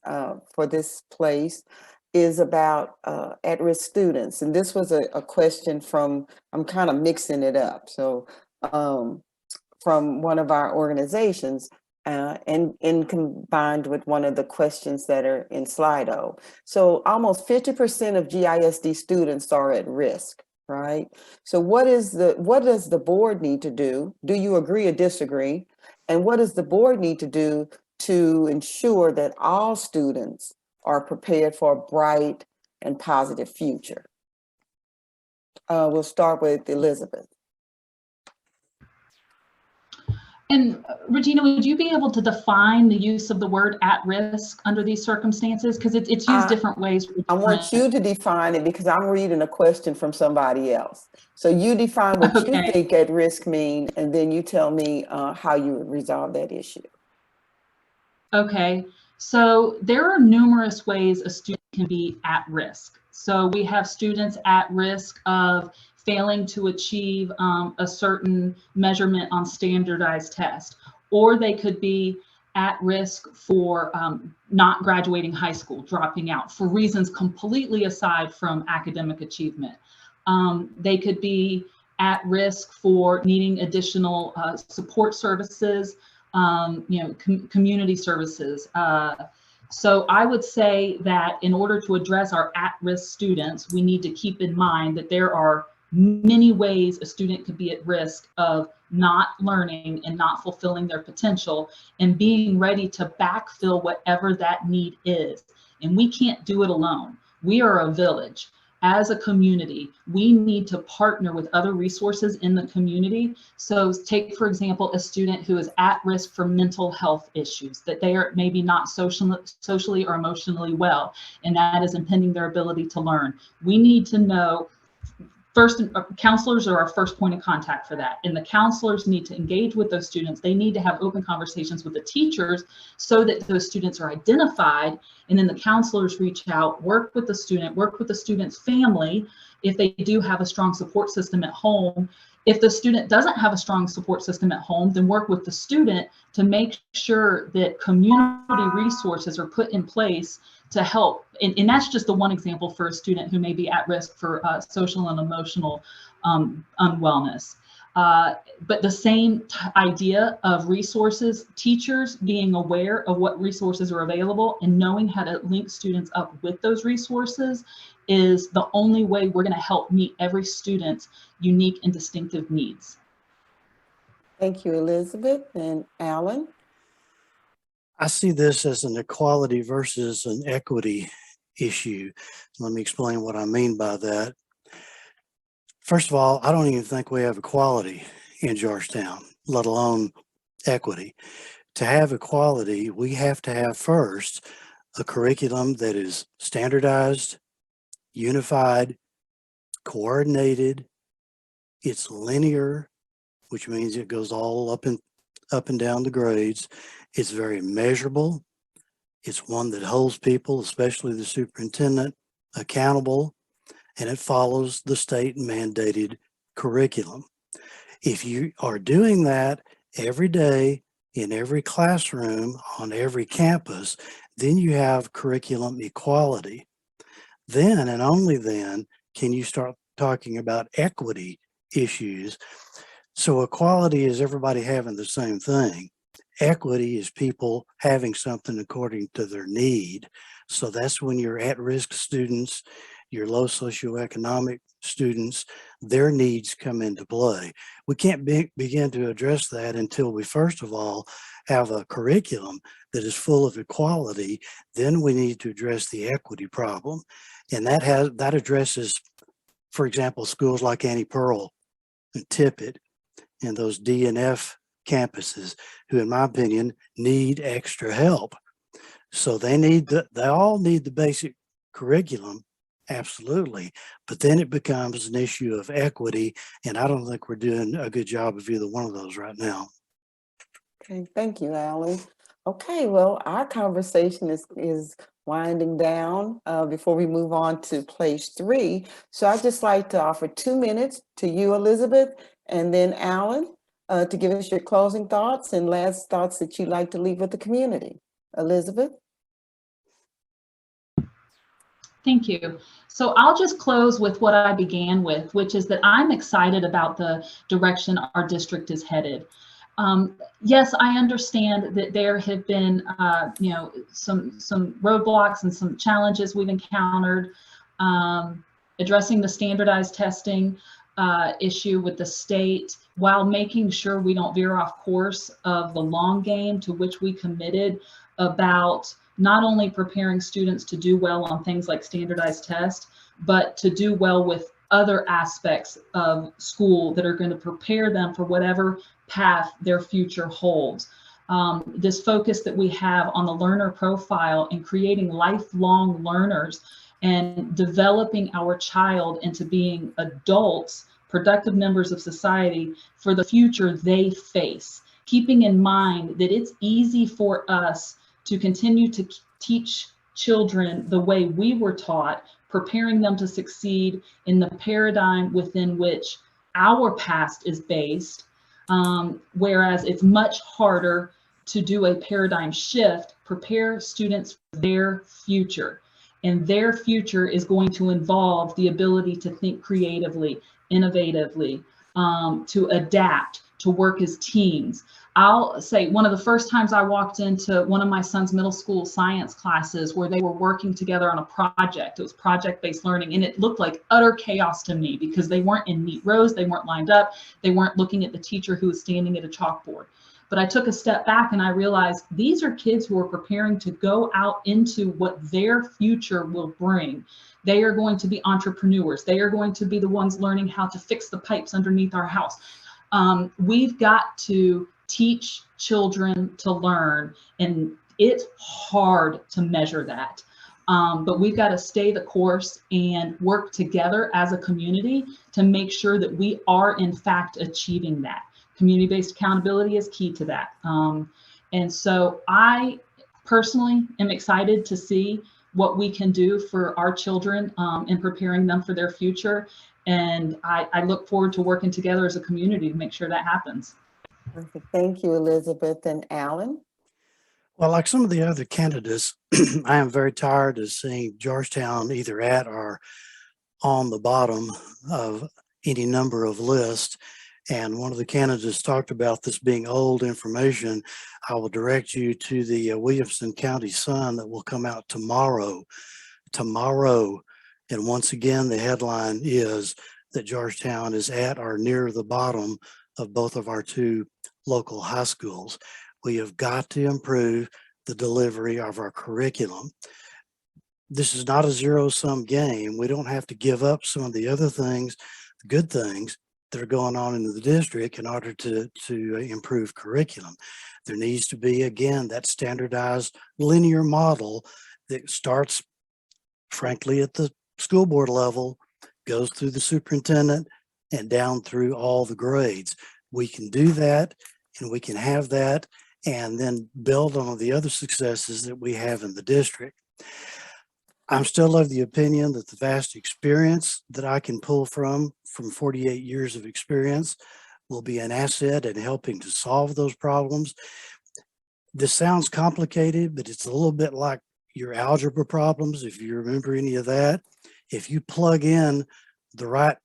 for this place, is about at-risk students. And this was a question from, I'm kind of mixing it up. So from one of our organizations, and combined with one of the questions that are in Slido. So almost 50% of GISD students are at risk, right? So what does the board need to do? Do you agree or disagree? And what does the board need to do to ensure that all students are prepared for a bright and positive future? We'll start with Elizabeth. And Regina, would you be able to define the use of the word at risk under these circumstances? Because it's used different ways. I want you to define it because I'm reading a question from somebody else. So you define what you think at risk mean, and then you tell me how you would resolve that issue. Okay, so there are numerous ways a student can be at risk. So we have students at risk of failing to achieve a certain measurement on standardized test, or they could be at risk for not graduating high school, dropping out for reasons completely aside from academic achievement. They could be at risk for needing additional support services, community services. So I would say that in order to address our at-risk students, we need to keep in mind that there are many ways a student could be at risk of not learning and not fulfilling their potential and being ready to backfill whatever that need is. And we can't do it alone. We are a village. As a community, we need to partner with other resources in the community. So take, for example, a student who is at risk for mental health issues, that they are maybe not socially or emotionally well, and that is impeding their ability to learn. We need to know. First, counselors are our first point of contact for that. And the counselors need to engage with those students. They need to have open conversations with the teachers so that those students are identified. And then the counselors reach out, work with the student, work with the student's family if they do have a strong support system at home. If the student doesn't have a strong support system at home, then work with the student to make sure that community resources are put in place to help. And that's just the one example for a student who may be at risk for social and emotional unwellness. But the same idea of resources, teachers being aware of what resources are available and knowing how to link students up with those resources is the only way we're going to help meet every student's unique and distinctive needs. Thank you, Elizabeth. And Alan? I see this as an equality versus an equity issue. Let me explain what I mean by that. First of all, I don't even think we have equality in Georgetown, let alone equity. To have equality, we have to have first a curriculum that is standardized, unified, coordinated. It's linear, which means it goes all up and down the grades. It's very measurable. It's one that holds people, especially the superintendent, accountable, and it follows the state mandated curriculum. If you are doing that every day in every classroom on every campus, then you have curriculum equality. Then and only then can you start talking about equity issues. So equality is everybody having the same thing. Equity is people having something according to their need. So that's when your at-risk students, your low socioeconomic students, their needs come into play. We can't begin to address that until we first of all have a curriculum that is full of equality. Then we need to address the equity problem. And that addresses, for example, schools like Annie Pearl and Tippett and those DNF campuses who, in my opinion, need extra help. So they all need the basic curriculum, absolutely. But then it becomes an issue of equity. And I don't think we're doing a good job of either one of those right now. Okay, thank you, Alan. Okay, well, our conversation is winding down before we move on to place 3. So I'd just like to offer 2 minutes to you, Elizabeth, and then Alan, to give us your closing thoughts and last thoughts that you'd like to leave with the community. Elizabeth? Thank you. So I'll just close with what I began with, which is that I'm excited about the direction our district is headed. Yes, I understand that there have been, some roadblocks and some challenges we've encountered, addressing the standardized testing issue with the state, while making sure we don't veer off course of the long game to which we committed about not only preparing students to do well on things like standardized tests, but to do well with other aspects of school that are going to prepare them for whatever path their future holds. This focus that we have on the learner profile and creating lifelong learners and developing our child into being adults, productive members of society for the future they face, keeping in mind that it's easy for us to continue to teach children the way we were taught, preparing them to succeed in the paradigm within which our past is based, whereas it's much harder to do a paradigm shift, prepare students for their future. And their future is going to involve the ability to think creatively, innovatively, to adapt, to work as teams. I'll say one of the first times I walked into one of my son's middle school science classes where they were working together on a project, it was project-based learning, and it looked like utter chaos to me because they weren't in neat rows, they weren't lined up, they weren't looking at the teacher who was standing at a chalkboard. But I took a step back and I realized these are kids who are preparing to go out into what their future will bring. They are going to be entrepreneurs. They are going to be the ones learning how to fix the pipes underneath our house. We've got to teach children to learn, and it's hard to measure that. But we've got to stay the course and work together as a community to make sure that we are in fact achieving that. Community-based accountability is key to that. And so I personally am excited to see what we can do for our children in preparing them for their future. And I look forward to working together as a community to make sure that happens. Perfect. Thank you, Elizabeth and Alan. Well, like some of the other candidates, I am very tired of seeing Georgetown either at or on the bottom of any number of lists. And one of the candidates talked about this being old information. I will direct you to the Williamson County Sun that will come out tomorrow. And once again, the headline is that Georgetown is at or near the bottom of both of our 2 local high schools. We have got to improve the delivery of our curriculum. This is not a zero-sum game. We don't have to give up some of the other things, the good things that are going on in the district in order to improve curriculum. There needs to be, again, that standardized linear model that starts, frankly, at the school board level, goes through the superintendent and down through all the grades. We can do that, and we can have that, and then build on the other successes that we have in the district. I'm still of the opinion that the vast experience that I can pull from 48 years of experience will be an asset in helping to solve those problems. This sounds complicated, but it's a little bit like your algebra problems, if you remember any of that. If you plug in the right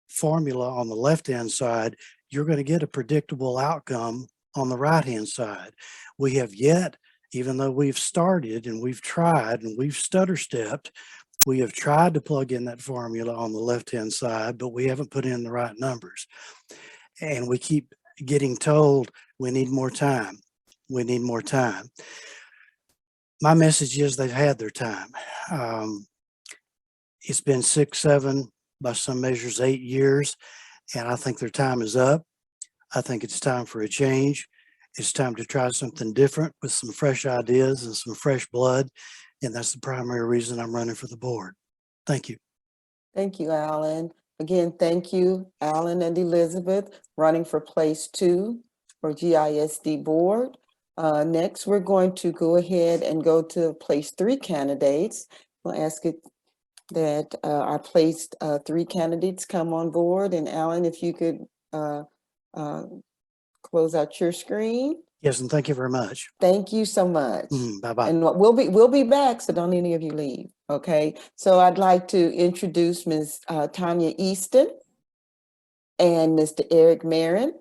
formula on the left-hand side, you're going to get a predictable outcome on the right-hand side. We have yet, even though we've started and we've tried and we've stutter-stepped, we have tried to plug in that formula on the left-hand side, but we haven't put in the right numbers. And we keep getting told we need more time. We need more time. My message is they've had their time. It's been 6, 7, by some measures 8 years, and I think their time is up. I think it's time for a change. It's time to try something different with some fresh ideas and some fresh blood. And that's the primary reason I'm running for the board. Thank you. Thank you, Alan. Again, thank you, Alan and Elizabeth, running for place 2 for GISD board. Next, we're going to go ahead and go to place 3 candidates. We'll ask it that our place 3 candidates come on board. And Alan, if you could close out your screen. Yes, and thank you very much. Thank you so much. Bye-bye. And we'll be back, so don't any of you leave. Okay. So I'd like to introduce Ms. Tanya Easton and Mr. Eric Marin.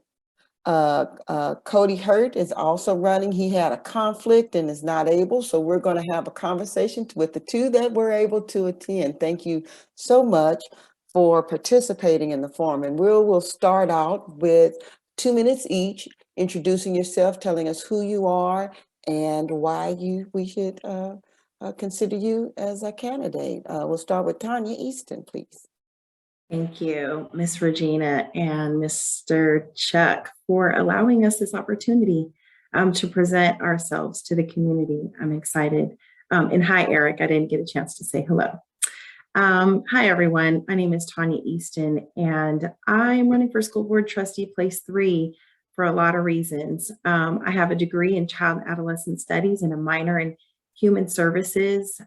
Cody Hurt is also running. He had a conflict and is not able, so we're going to have a conversation with the 2 that were able to attend. Thank you so much for participating in the forum. And we'll start out with 2 minutes each, introducing yourself, telling us who you are and why we should consider you as a candidate. We'll start with Tanya Easton, please. Thank you, Miss Regina and Mr. Chuck, for allowing us this opportunity to present ourselves to the community. I'm excited. And hi, Eric. I didn't get a chance to say hello. Hi, everyone. My name is Tanya Easton, and I'm running for school board trustee place 3 for a lot of reasons. I have a degree in child and adolescent studies and a minor in human services.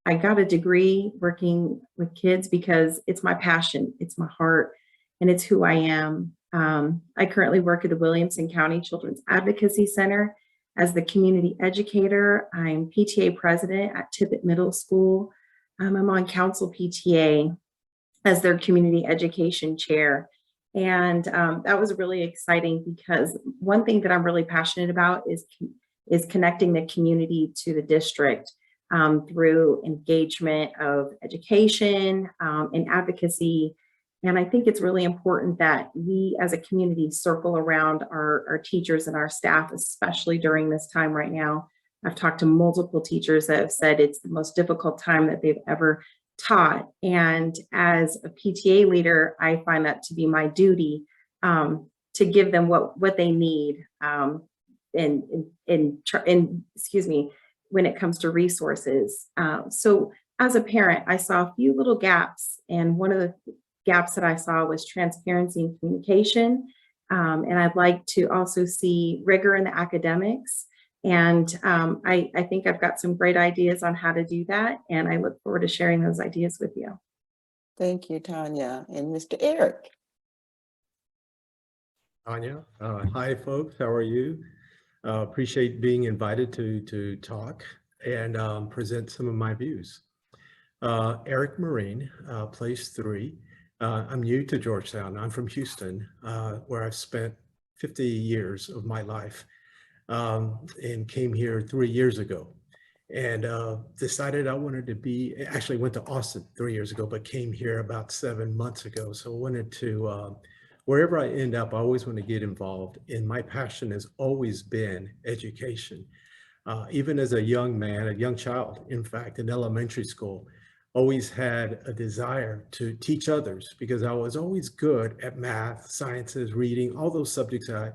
I got a degree working with kids because it's my passion, it's my heart, and it's who I am. I currently work at the Williamson County Children's Advocacy Center as the community educator. I'm PTA president at Tippett Middle School. I'm on council PTA as their community education chair. And that was really exciting because one thing that I'm really passionate about is connecting the community to the district. Through engagement of education and advocacy. And I think it's really important that we as a community circle around our teachers and our staff, especially during this time right now. I've talked to multiple teachers that have said it's the most difficult time that they've ever taught. And as a PTA leader, I find that to be my duty to give them what they need when it comes to resources. So as a parent, I saw a few little gaps, and one of the gaps that I saw was transparency and communication. And I'd like to also see rigor in the academics. And I think I've got some great ideas on how to do that, and I look forward to sharing those ideas with you. Thank you, Tanya. And Mr. Eric. Tanya, hi folks, how are you? Appreciate being invited to talk and present some of my views. Eric Marine, place 3. I'm new to Georgetown. I'm from Houston, where I've spent 50 years of my life, and came here 3 years ago, and decided I wanted to actually went to Austin 3 years ago, but came here about 7 months ago. So I wanted to, wherever I end up, I always want to get involved. And my passion has always been education. Even as a young man, a young child, in fact, in elementary school, always had a desire to teach others because I was always good at math, sciences, reading, all those subjects I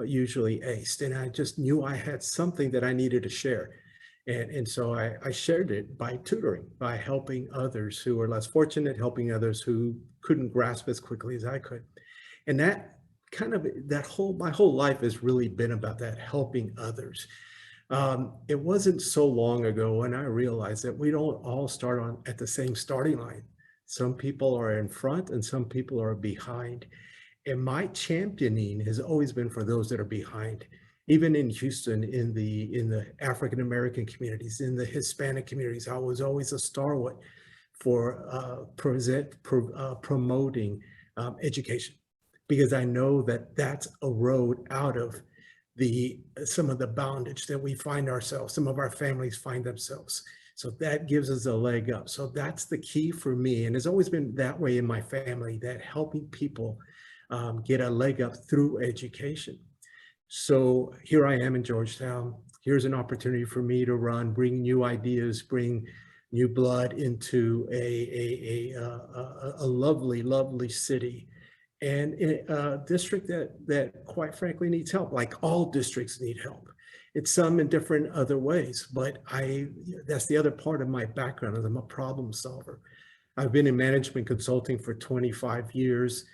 usually aced. And I just knew I had something that I needed to share. And so I shared it by tutoring, by helping others who were less fortunate, helping others who couldn't grasp as quickly as I could. And that kind of, my whole life has really been about that, helping others. It wasn't so long ago when I realized that we don't all start at the same starting line. Some people are in front and some people are behind. And my championing has always been for those that are behind. Even in Houston, in the African-American communities, in the Hispanic communities, I was always a stalwart for promoting education. because I know that that's a road out of some of the bondage that we find ourselves, some of our families find themselves. So that gives us a leg up. So that's the key for me. And it's always been that way in my family, that helping people get a leg up through education. So here I am in Georgetown. Here's an opportunity for me to run, bring new ideas, bring new blood into a lovely, lovely city, and in a district that quite frankly needs help, like all districts need help. It's some in different other ways, but that's the other part of my background, is I'm a problem solver. I've been in management consulting for 25 years,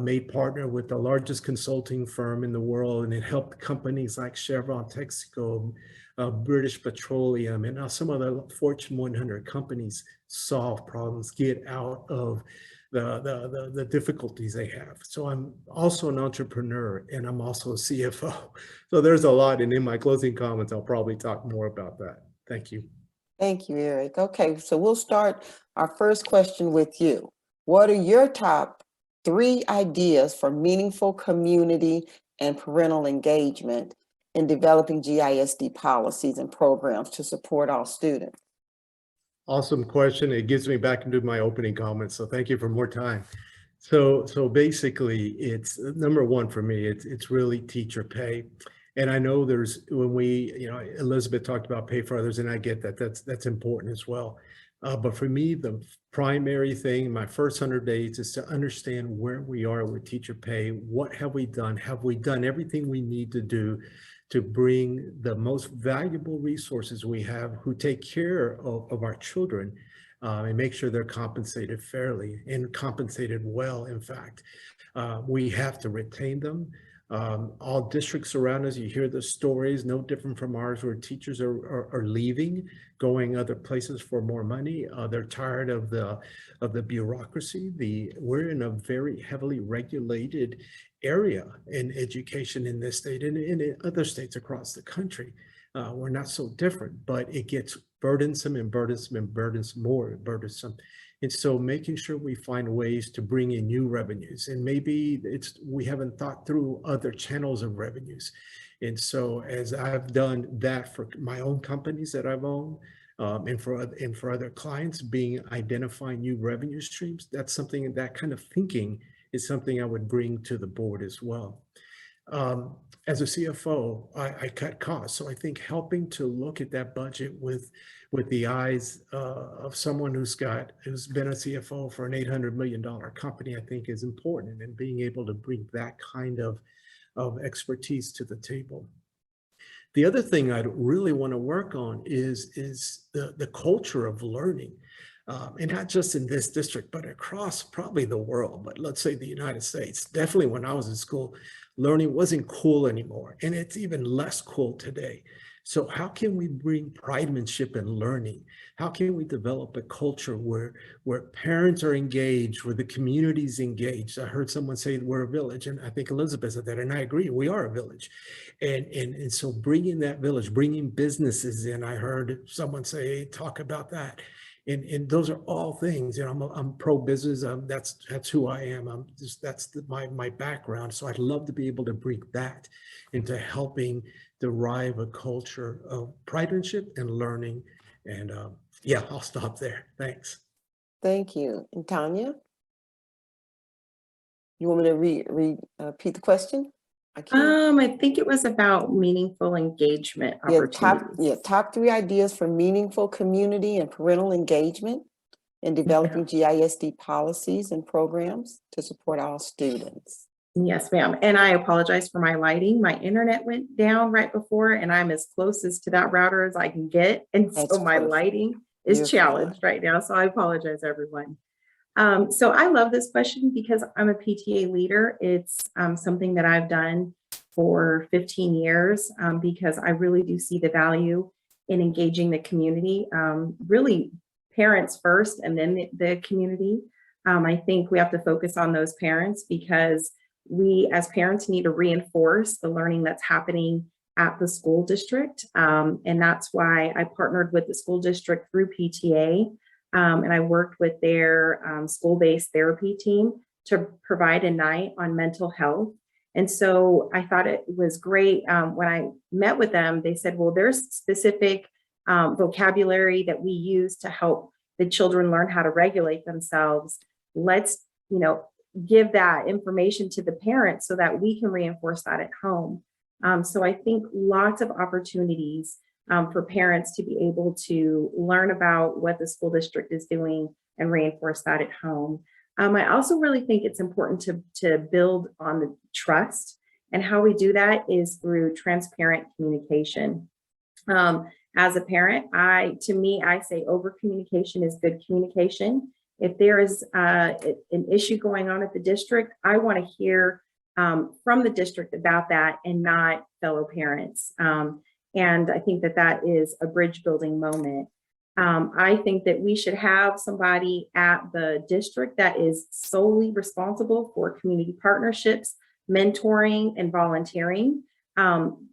made partner with the largest consulting firm in the world, and it helped companies like Chevron, Texaco, British Petroleum, and some of the Fortune 100 companies solve problems, get out of the difficulties they have. So I'm also an entrepreneur, and I'm also a CFO. So there's a lot, and in my closing comments, I'll probably talk more about that. Thank you. Thank you, Eric. Okay, so we'll start our first question with you. What are your top 3 ideas for meaningful community and parental engagement in developing GISD policies and programs to support all students? Awesome question. It gets me back into my opening comments. So thank you for more time. So basically, it's number one for me. It's really teacher pay. And I know when Elizabeth talked about pay for others, and I get that that's important as well. But for me, the primary thing, my first 100 days, is to understand where we are with teacher pay. What have we done? Have we done everything we need to do to bring the most valuable resources we have, who take care of our children, and make sure they're compensated fairly and compensated well, in fact. We have to retain them. All districts around us, you hear the stories, no different from ours, where teachers are leaving, going other places for more money. They're tired of the bureaucracy. We're in a very heavily regulated area in education in this state and in other states across the country. We're not so different, but it gets burdensome and burdensome and burdensome, more burdensome. And so making sure we find ways to bring in new revenues, and maybe we haven't thought through other channels of revenues. And so as I've done that for my own companies that I've owned, and for other clients, identifying new revenue streams, that's something, that kind of thinking is something I would bring to the board as well. As a CFO, I cut costs. So I think helping to look at that budget with the eyes of someone who's been a CFO for an $800 million company, I think is important, and being able to bring that kind of expertise to the table. The other thing I'd really want to work on is the culture of learning. And not just in this district, but across probably the world, but let's say the United States. Definitely when I was in school, learning wasn't cool anymore, and it's even less cool today. So how can we bring pridemanship in learning? How can we develop a culture where parents are engaged, where the community's engaged? I heard someone say we're a village, and I think Elizabeth said that, and I agree, we are a village. And so bringing that village, bringing businesses in, I heard someone talk about that. And those are all things, I'm pro-business. That's who I am. That's my background. So I'd love to be able to bring that into helping derive a culture of pridemanship and learning. And yeah, I'll stop there. Thanks. Thank you. And Tanya? You want me to repeat the question? I think it was about meaningful engagement opportunities. Top 3 ideas for meaningful community and parental engagement in developing GISD policies and programs to support all students. Yes, ma'am. And I apologize for my lighting. My internet went down right before, and I'm as close to that router as I can get. And so my lighting is challenged right now. So I apologize, everyone. So I love this question because I'm a PTA leader. It's something that I've done for 15 years because I really do see the value in engaging the community, really parents first and then the community. I think we have to focus on those parents because we as parents need to reinforce the learning that's happening at the school district. And that's why I partnered with the school district through PTA. And I worked with their school-based therapy team to provide a night on mental health. And so I thought it was great. When I met with them, they said, well, there's specific vocabulary that we use to help the children learn how to regulate themselves. Let's, give that information to the parents so that we can reinforce that at home. So I think lots of opportunities for parents to be able to learn about what the school district is doing and reinforce that at home. I also really think it's important to build on the trust, and how we do that is through transparent communication. As a parent, I say over communication is good communication. If there is an issue going on at the district, I want to hear from the district about that and not fellow parents. And I think that is a bridge building moment. I think that we should have somebody at the district that is solely responsible for community partnerships, mentoring, and volunteering.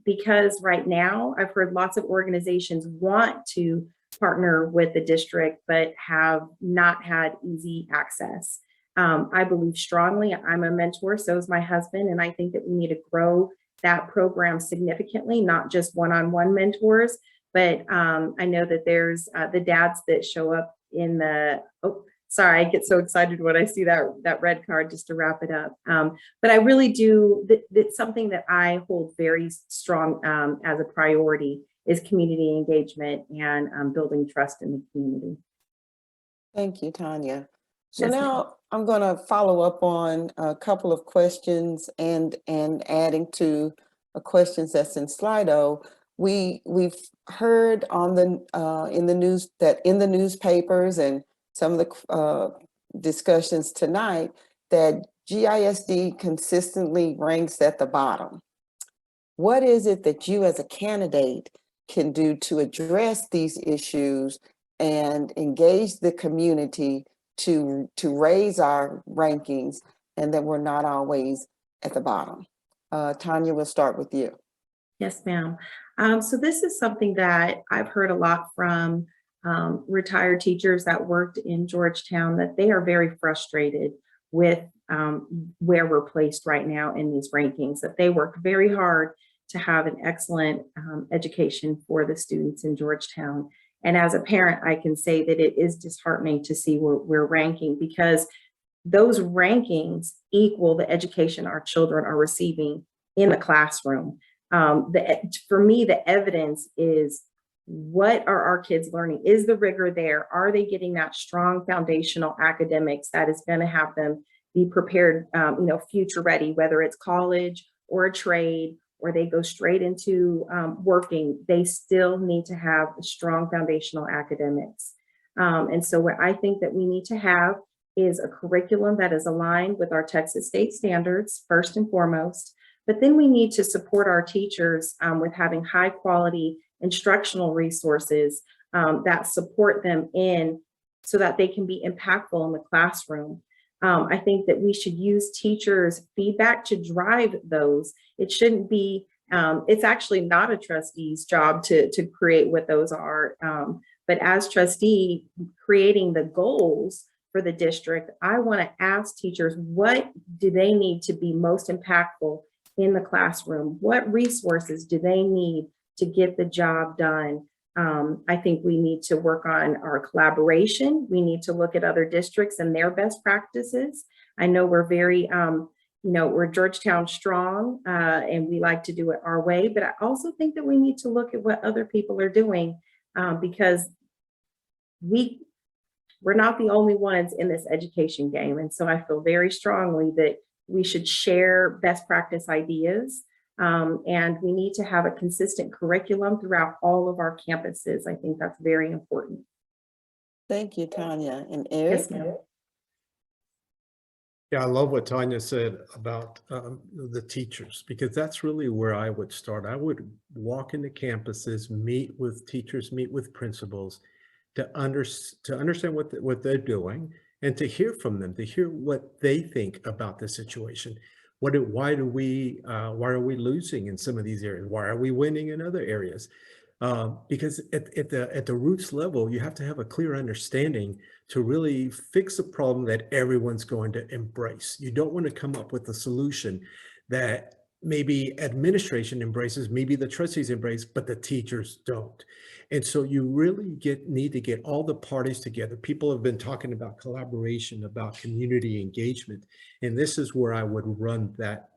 Because right now I've heard lots of organizations want to partner with the district, but have not had easy access. I believe strongly, I'm a mentor, so is my husband, and I think that we need to grow that program significantly, not just one-on-one mentors, but I know that there's the dads that show up in the, sorry, I get so excited when I see that red card, just to wrap it up. But I really do, that's something that I hold very strong as a priority, is community engagement and building trust in the community. Thank you, Tanya. So Yes, now I'm going to follow up on a couple of questions and adding to questions that's in Slido. We've heard on the in the news that in the newspapers and some of the discussions tonight that GISD consistently ranks at the bottom. What is it that you as a candidate can do to address these issues and engage the community to raise our rankings, and that we're not always at the bottom? Tanya, we'll start with you. Yes, ma'am. So this is something that I've heard a lot from retired teachers that worked in Georgetown, that they are very frustrated with where we're placed right now in these rankings, that they worked very hard to have an excellent education for the students in Georgetown. And as a parent, I can say that it is disheartening to see where we're ranking, because those rankings equal the education our children are receiving in the classroom. For me, the evidence is, what are our kids learning? Is the rigor there? Are they getting that strong foundational academics that is going to have them be prepared, future ready, whether it's college or a trade, or they go straight into working? They still need to have a strong foundational academics. And so what I think that we need to have is a curriculum that is aligned with our Texas state standards, first and foremost. But then we need to support our teachers with having high quality instructional resources that support them so that they can be impactful in the classroom. I think that we should use teachers' feedback to drive those. It shouldn't be, it's actually not a trustee's job to create what those are. But as trustee, creating the goals for the district, I want to ask teachers, what do they need to be most impactful in the classroom? What resources do they need to get the job done? I think we need to work on our collaboration. We need to look at other districts and their best practices. I know we're very, we're Georgetown strong and we like to do it our way, but I also think that we need to look at what other people are doing because we're not the only ones in this education game. And so I feel very strongly that we should share best practice ideas. And we need to have a consistent curriculum throughout all of our campuses. I think that's very important. Thank you, Tanya. And Eric? Yes, ma'am. Yeah, I love what Tanya said about the teachers, because that's really where I would start. I would walk into campuses, meet with teachers, meet with principals to understand what they're doing and to hear from them, to hear what they think about the situation. Why are we losing in some of these areas? Why are we winning in other areas? Because at the roots level, you have to have a clear understanding to really fix a problem that everyone's going to embrace. You don't want to come up with a solution that maybe administration embraces, maybe the trustees embrace, but the teachers don't. And so you really need to get all the parties together. People have been talking about collaboration, about community engagement, and this is where I would run that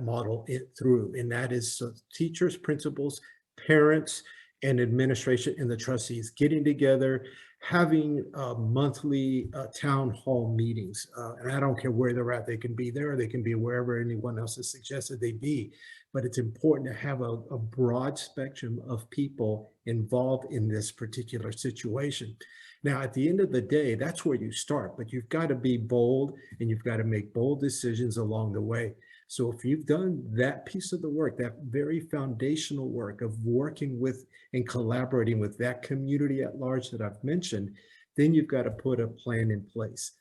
model through, and that is teachers, principals, parents, and administration and the trustees getting together, having monthly town hall meetings. And I don't care where they're at, they can be there, they can be wherever anyone else has suggested they be. But it's important to have a broad spectrum of people involved in this particular situation. Now, at the end of the day, that's where you start, but you've got to be bold and you've got to make bold decisions along the way. So if you've done that piece of the work, that very foundational work of working with and collaborating with that community at large that I've mentioned, then you've got to put a plan in place.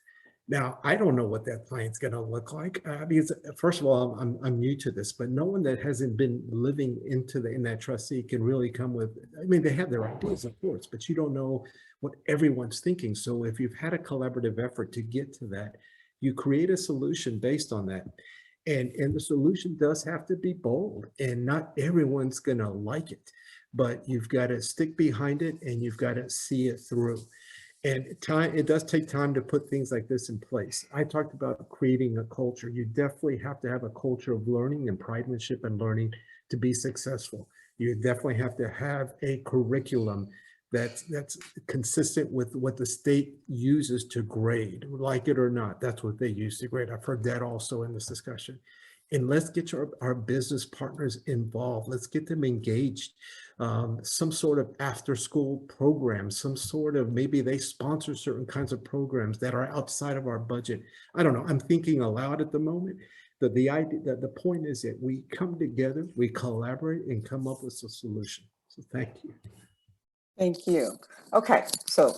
Now, I don't know what that plan is going to look like because first of all, I'm new to this, but no one that hasn't been living in that trustee can really come with, I mean, they have their ideas, of course, but you don't know what everyone's thinking. So if you've had a collaborative effort to get to that, you create a solution based on that. And the solution does have to be bold, and not everyone's going to like it, but you've got to stick behind it and you've got to see it through. And it does take time to put things like this in place. I talked about creating a culture. You definitely have to have a culture of learning and pridemanship and learning to be successful. You definitely have to have a curriculum that's consistent with what the state uses to grade, like it or not. That's what they use to grade. I've heard that also in this discussion. And let's get our business partners involved. Let's get them engaged. Some sort of after school program, some sort of, maybe they sponsor certain kinds of programs that are outside of our budget. I don't know, I'm thinking aloud at the moment. The point is that we come together, we collaborate and come up with a solution. So thank you. Thank you. Okay, so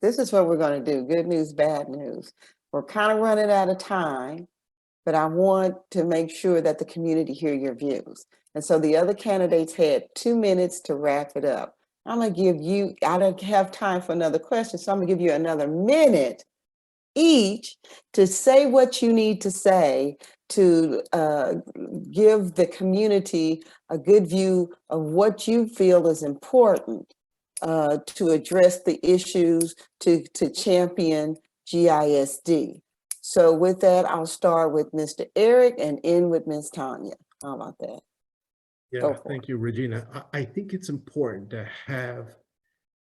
this is what we're going to do. Good news, bad news. We're kind of running out of time, but I want to make sure that the community hear your views. And so the other candidates had 2 minutes to wrap it up. I'm going to give you, I don't have time for another question, so I'm going to give you another minute each to say what you need to say to give the community a good view of what you feel is important to address the issues, to champion GISD. So with that, I'll start with Mr. Eric and end with Ms. Tanya. How about that? Yeah, thank you, Regina. I think it's important to have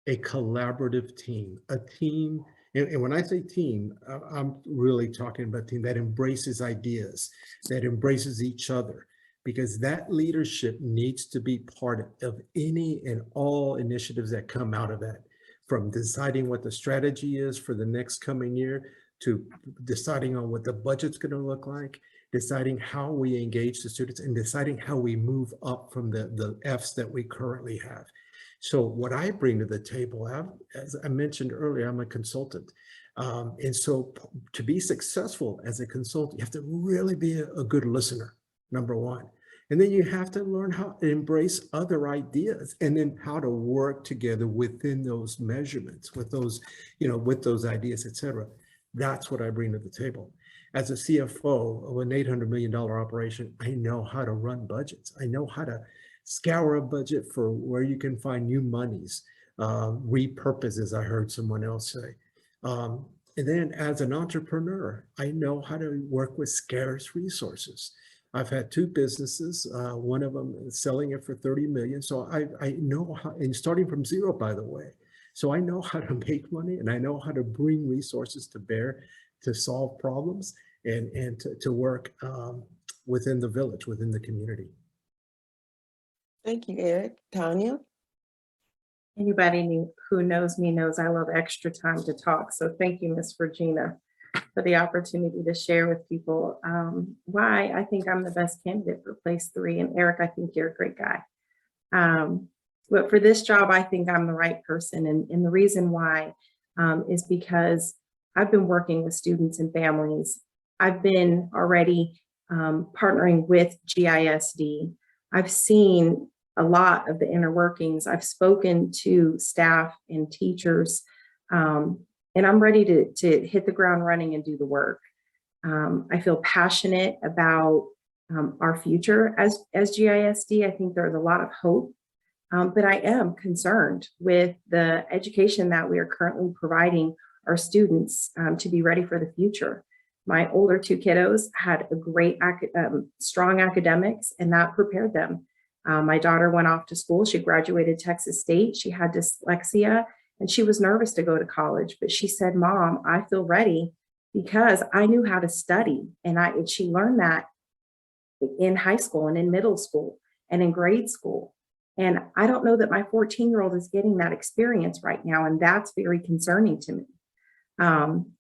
a collaborative team, a team. And when I say team, I'm really talking about a team that embraces ideas, that embraces each other, because that leadership needs to be part of any and all initiatives that come out of that, from deciding what the strategy is for the next coming year, to deciding on what the budget's going to look like, deciding how we engage the students, and deciding how we move up from the Fs that we currently have. So what I bring to the table, as I mentioned earlier, I'm a consultant. And so to be successful as a consultant, you have to really be a good listener, number one. And then you have to learn how to embrace other ideas, and then how to work together within those measurements, with those, with those ideas, et cetera. That's what I bring to the table. As a CFO of an $800 million operation, I know how to run budgets. I know how to scour a budget for where you can find new monies, repurpose, as I heard someone else say. And then as an entrepreneur, I know how to work with scarce resources. I've had 2 businesses, one of them selling it for 30 million. So I know how, and starting from zero, by the way. So I know how to make money, and I know how to bring resources to bear to solve problems and to work within the village, within the community. Thank you, Eric. Tanya? Anybody who knows me knows I love extra time to talk. So thank you, Ms. Regina, for the opportunity to share with people why I think I'm the best candidate for place 3. And Eric, I think you're a great guy. But for this job, I think I'm the right person. And the reason why is because I've been working with students and families. I've been already partnering with GISD. I've seen a lot of the inner workings. I've spoken to staff and teachers, and I'm ready to hit the ground running and do the work. I feel passionate about our future as GISD. I think there's a lot of hope, but I am concerned with the education that we are currently providing our students to be ready for the future. My older two kiddos had a great, strong academics, and that prepared them. My daughter went off to school. She graduated Texas State. She had dyslexia, and she was nervous to go to college, but she said, "Mom, I feel ready because I knew how to study." And she learned that in high school and in middle school and in grade school. And I don't know that my 14-year-old is getting that experience right now, and that's very concerning to me.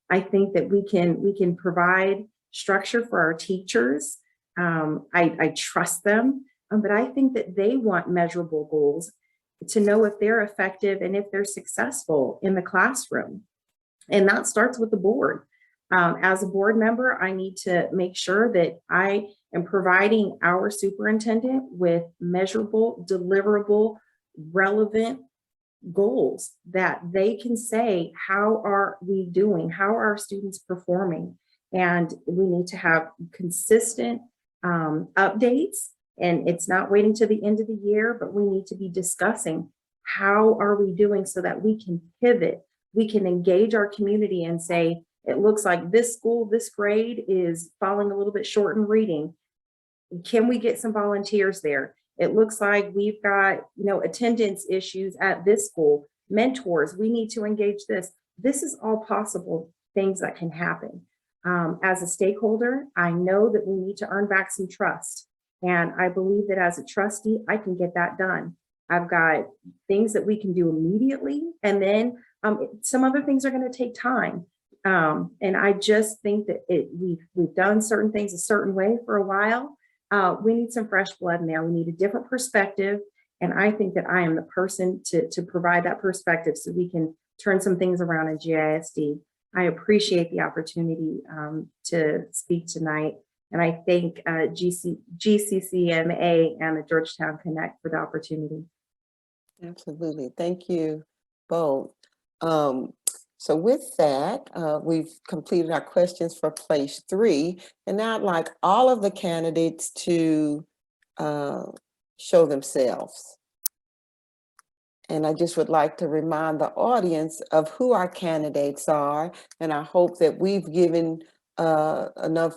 I think that we can provide structure for our teachers. I trust them, but I think that they want measurable goals to know if they're effective and if they're successful in the classroom. And that starts with the board. As a board member, I need to make sure that I am providing our superintendent with measurable, deliverable, relevant goals that they can say, how are we doing? How are our students performing? And we need to have consistent updates. And it's not waiting to the end of the year, but we need to be discussing how are we doing so that we can pivot. We can engage our community and say, it looks like this school, this grade is falling a little bit short in reading. Can we get some volunteers there? It looks like we've got, attendance issues at this school, mentors, we need to engage this. This is all possible things that can happen. As a stakeholder, I know that we need to earn back some trust. And I believe that as a trustee, I can get that done. I've got things that we can do immediately. And then some other things are going to take time. And I just think that we've done certain things a certain way for a while. We need some fresh blood in there. We need a different perspective. And I think that I am the person to provide that perspective so we can turn some things around in GISD. I appreciate the opportunity to speak tonight. And I thank GCCMA and the Georgetown Connect for the opportunity. Absolutely. Thank you both. So with that, we've completed our questions for place 3. And now I'd like all of the candidates to show themselves. And I just would like to remind the audience of who our candidates are. And I hope that we've given enough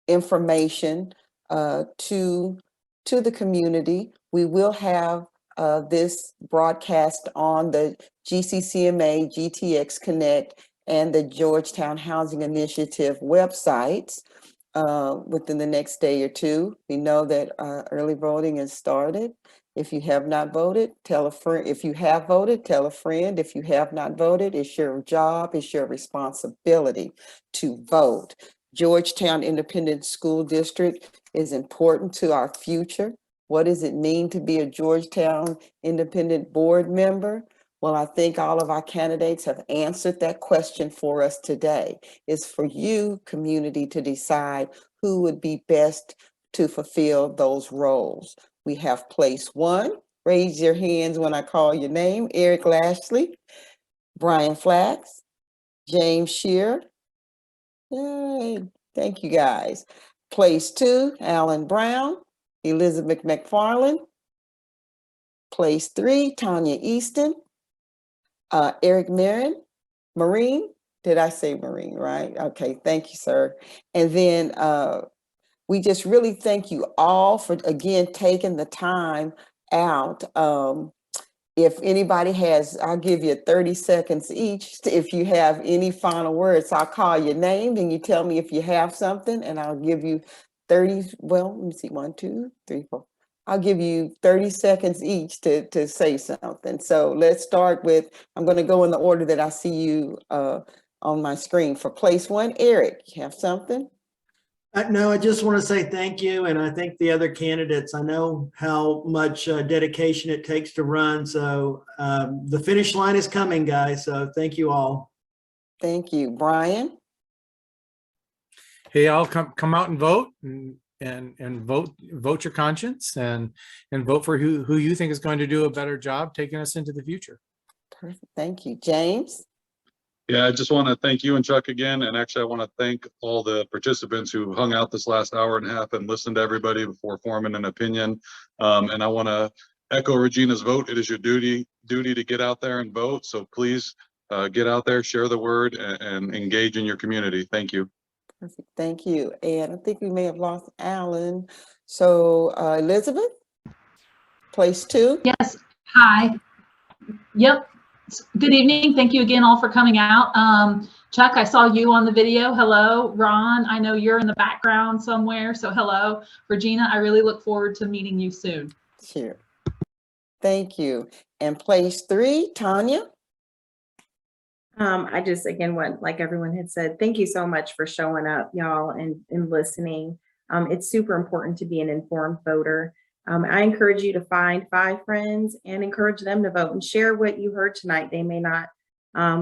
information to the community. We will have this broadcast on the GCCMA, GTX Connect, and the Georgetown Housing Initiative websites within the next day or two. We know that early voting has started. If you have not voted, tell a friend. If you have voted, tell a friend. If you have not voted, it's your job, it's your responsibility to vote. Georgetown Independent School District is important to our future. What does it mean to be a Georgetown Independent Board member? Well, I think all of our candidates have answered that question for us today. It's for you, community, to decide who would be best to fulfill those roles. We have place 1. Raise your hands when I call your name. Eric Lashley, Brian Flax, James Shear. Yay, thank you guys. Place 2, Alan Brown, Elizabeth McFarland. Place 3, Tanya Easton, Eric Marine. Did I say Marine, right? Okay, thank you, sir. And then we just really thank you all for, again, taking the time out. If anybody has, I'll give you 30 seconds each. If you have any final words, I'll call your name and you tell me if you have something, and I'll give you 30, well, let me see, 1, 2, 3, 4. I'll give you 30 seconds each to say something. So let's start with, I'm going to go in the order that I see you on my screen. For place 1, Eric, you have something? No, I just want to say thank you. And I think the other candidates, I know how much dedication it takes to run. So the finish line is coming, guys. So thank you all. Thank you. Brian? Hey, I'll come out and vote. And and vote your conscience and vote for who you think is going to do a better job taking us into the future. Perfect. Thank you. James? Yeah, I just want to thank you and Chuck again. And actually, I want to thank all the participants who hung out this last hour and a half and listened to everybody before forming an opinion. And I want to echo Regina's vote. It is your duty to get out there and vote. So please get out there, share the word, and engage in your community. Thank you. Perfect. Thank you. And I think we may have lost Alan. So Elizabeth, place 2. Yes. Hi. Yep. Good evening. Thank you again all for coming out. Chuck, I saw you on the video. Hello. Ron, I know you're in the background somewhere. So hello. Regina, I really look forward to meeting you soon. Sure. Thank you. And place 3, Tanya? I just, again, like everyone had said, thank you so much for showing up, y'all, and listening. It's super important to be an informed voter. I encourage you to find 5 friends and encourage them to vote and share what you heard tonight. They may not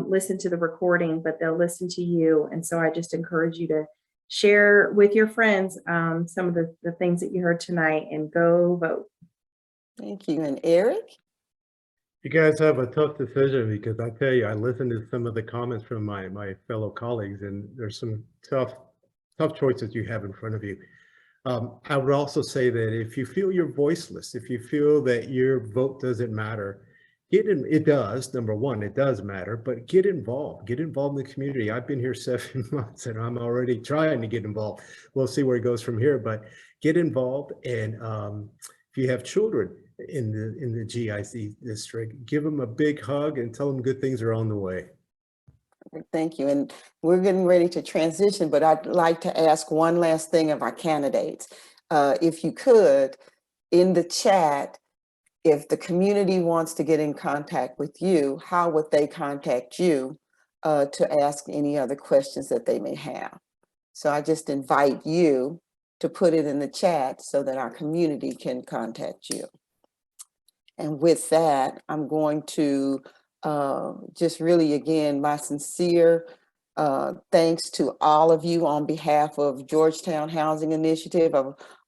listen to the recording, but they'll listen to you. And so I just encourage you to share with your friends some of the things that you heard tonight and go vote. Thank you. And Eric? You guys have a tough decision because I tell you, I listened to some of the comments from my fellow colleagues, and there's some tough choices you have in front of you. I would also say that if you feel you're voiceless, if you feel that your vote doesn't matter, it does. Number one, it does matter, but get involved in the community. I've been here 7 months and I'm already trying to get involved. We'll see where it goes from here, but get involved. And if you have children in the GISD district, give them a big hug and tell them good things are on the way. Thank you. And we're getting ready to transition, but I'd like to ask one last thing of our candidates. If you could, in the chat, if the community wants to get in contact with you, how would they contact you to ask any other questions that they may have? So I just invite you to put it in the chat so that our community can contact you. And with that, I'm going to just really, again, my sincere thanks to all of you on behalf of Georgetown Housing Initiative,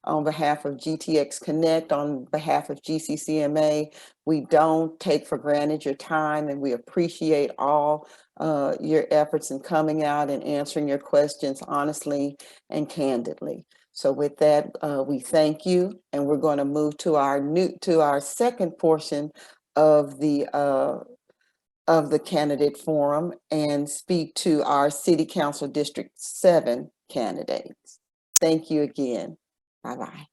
on behalf of GTX Connect, on behalf of GCCMA. We don't take for granted your time, and we appreciate all your efforts in coming out and answering your questions honestly and candidly. So with that, we thank you, and we're going to move to our second portion of the candidate forum and speak to our City Council District 7 candidates. Thank you again. Bye-bye.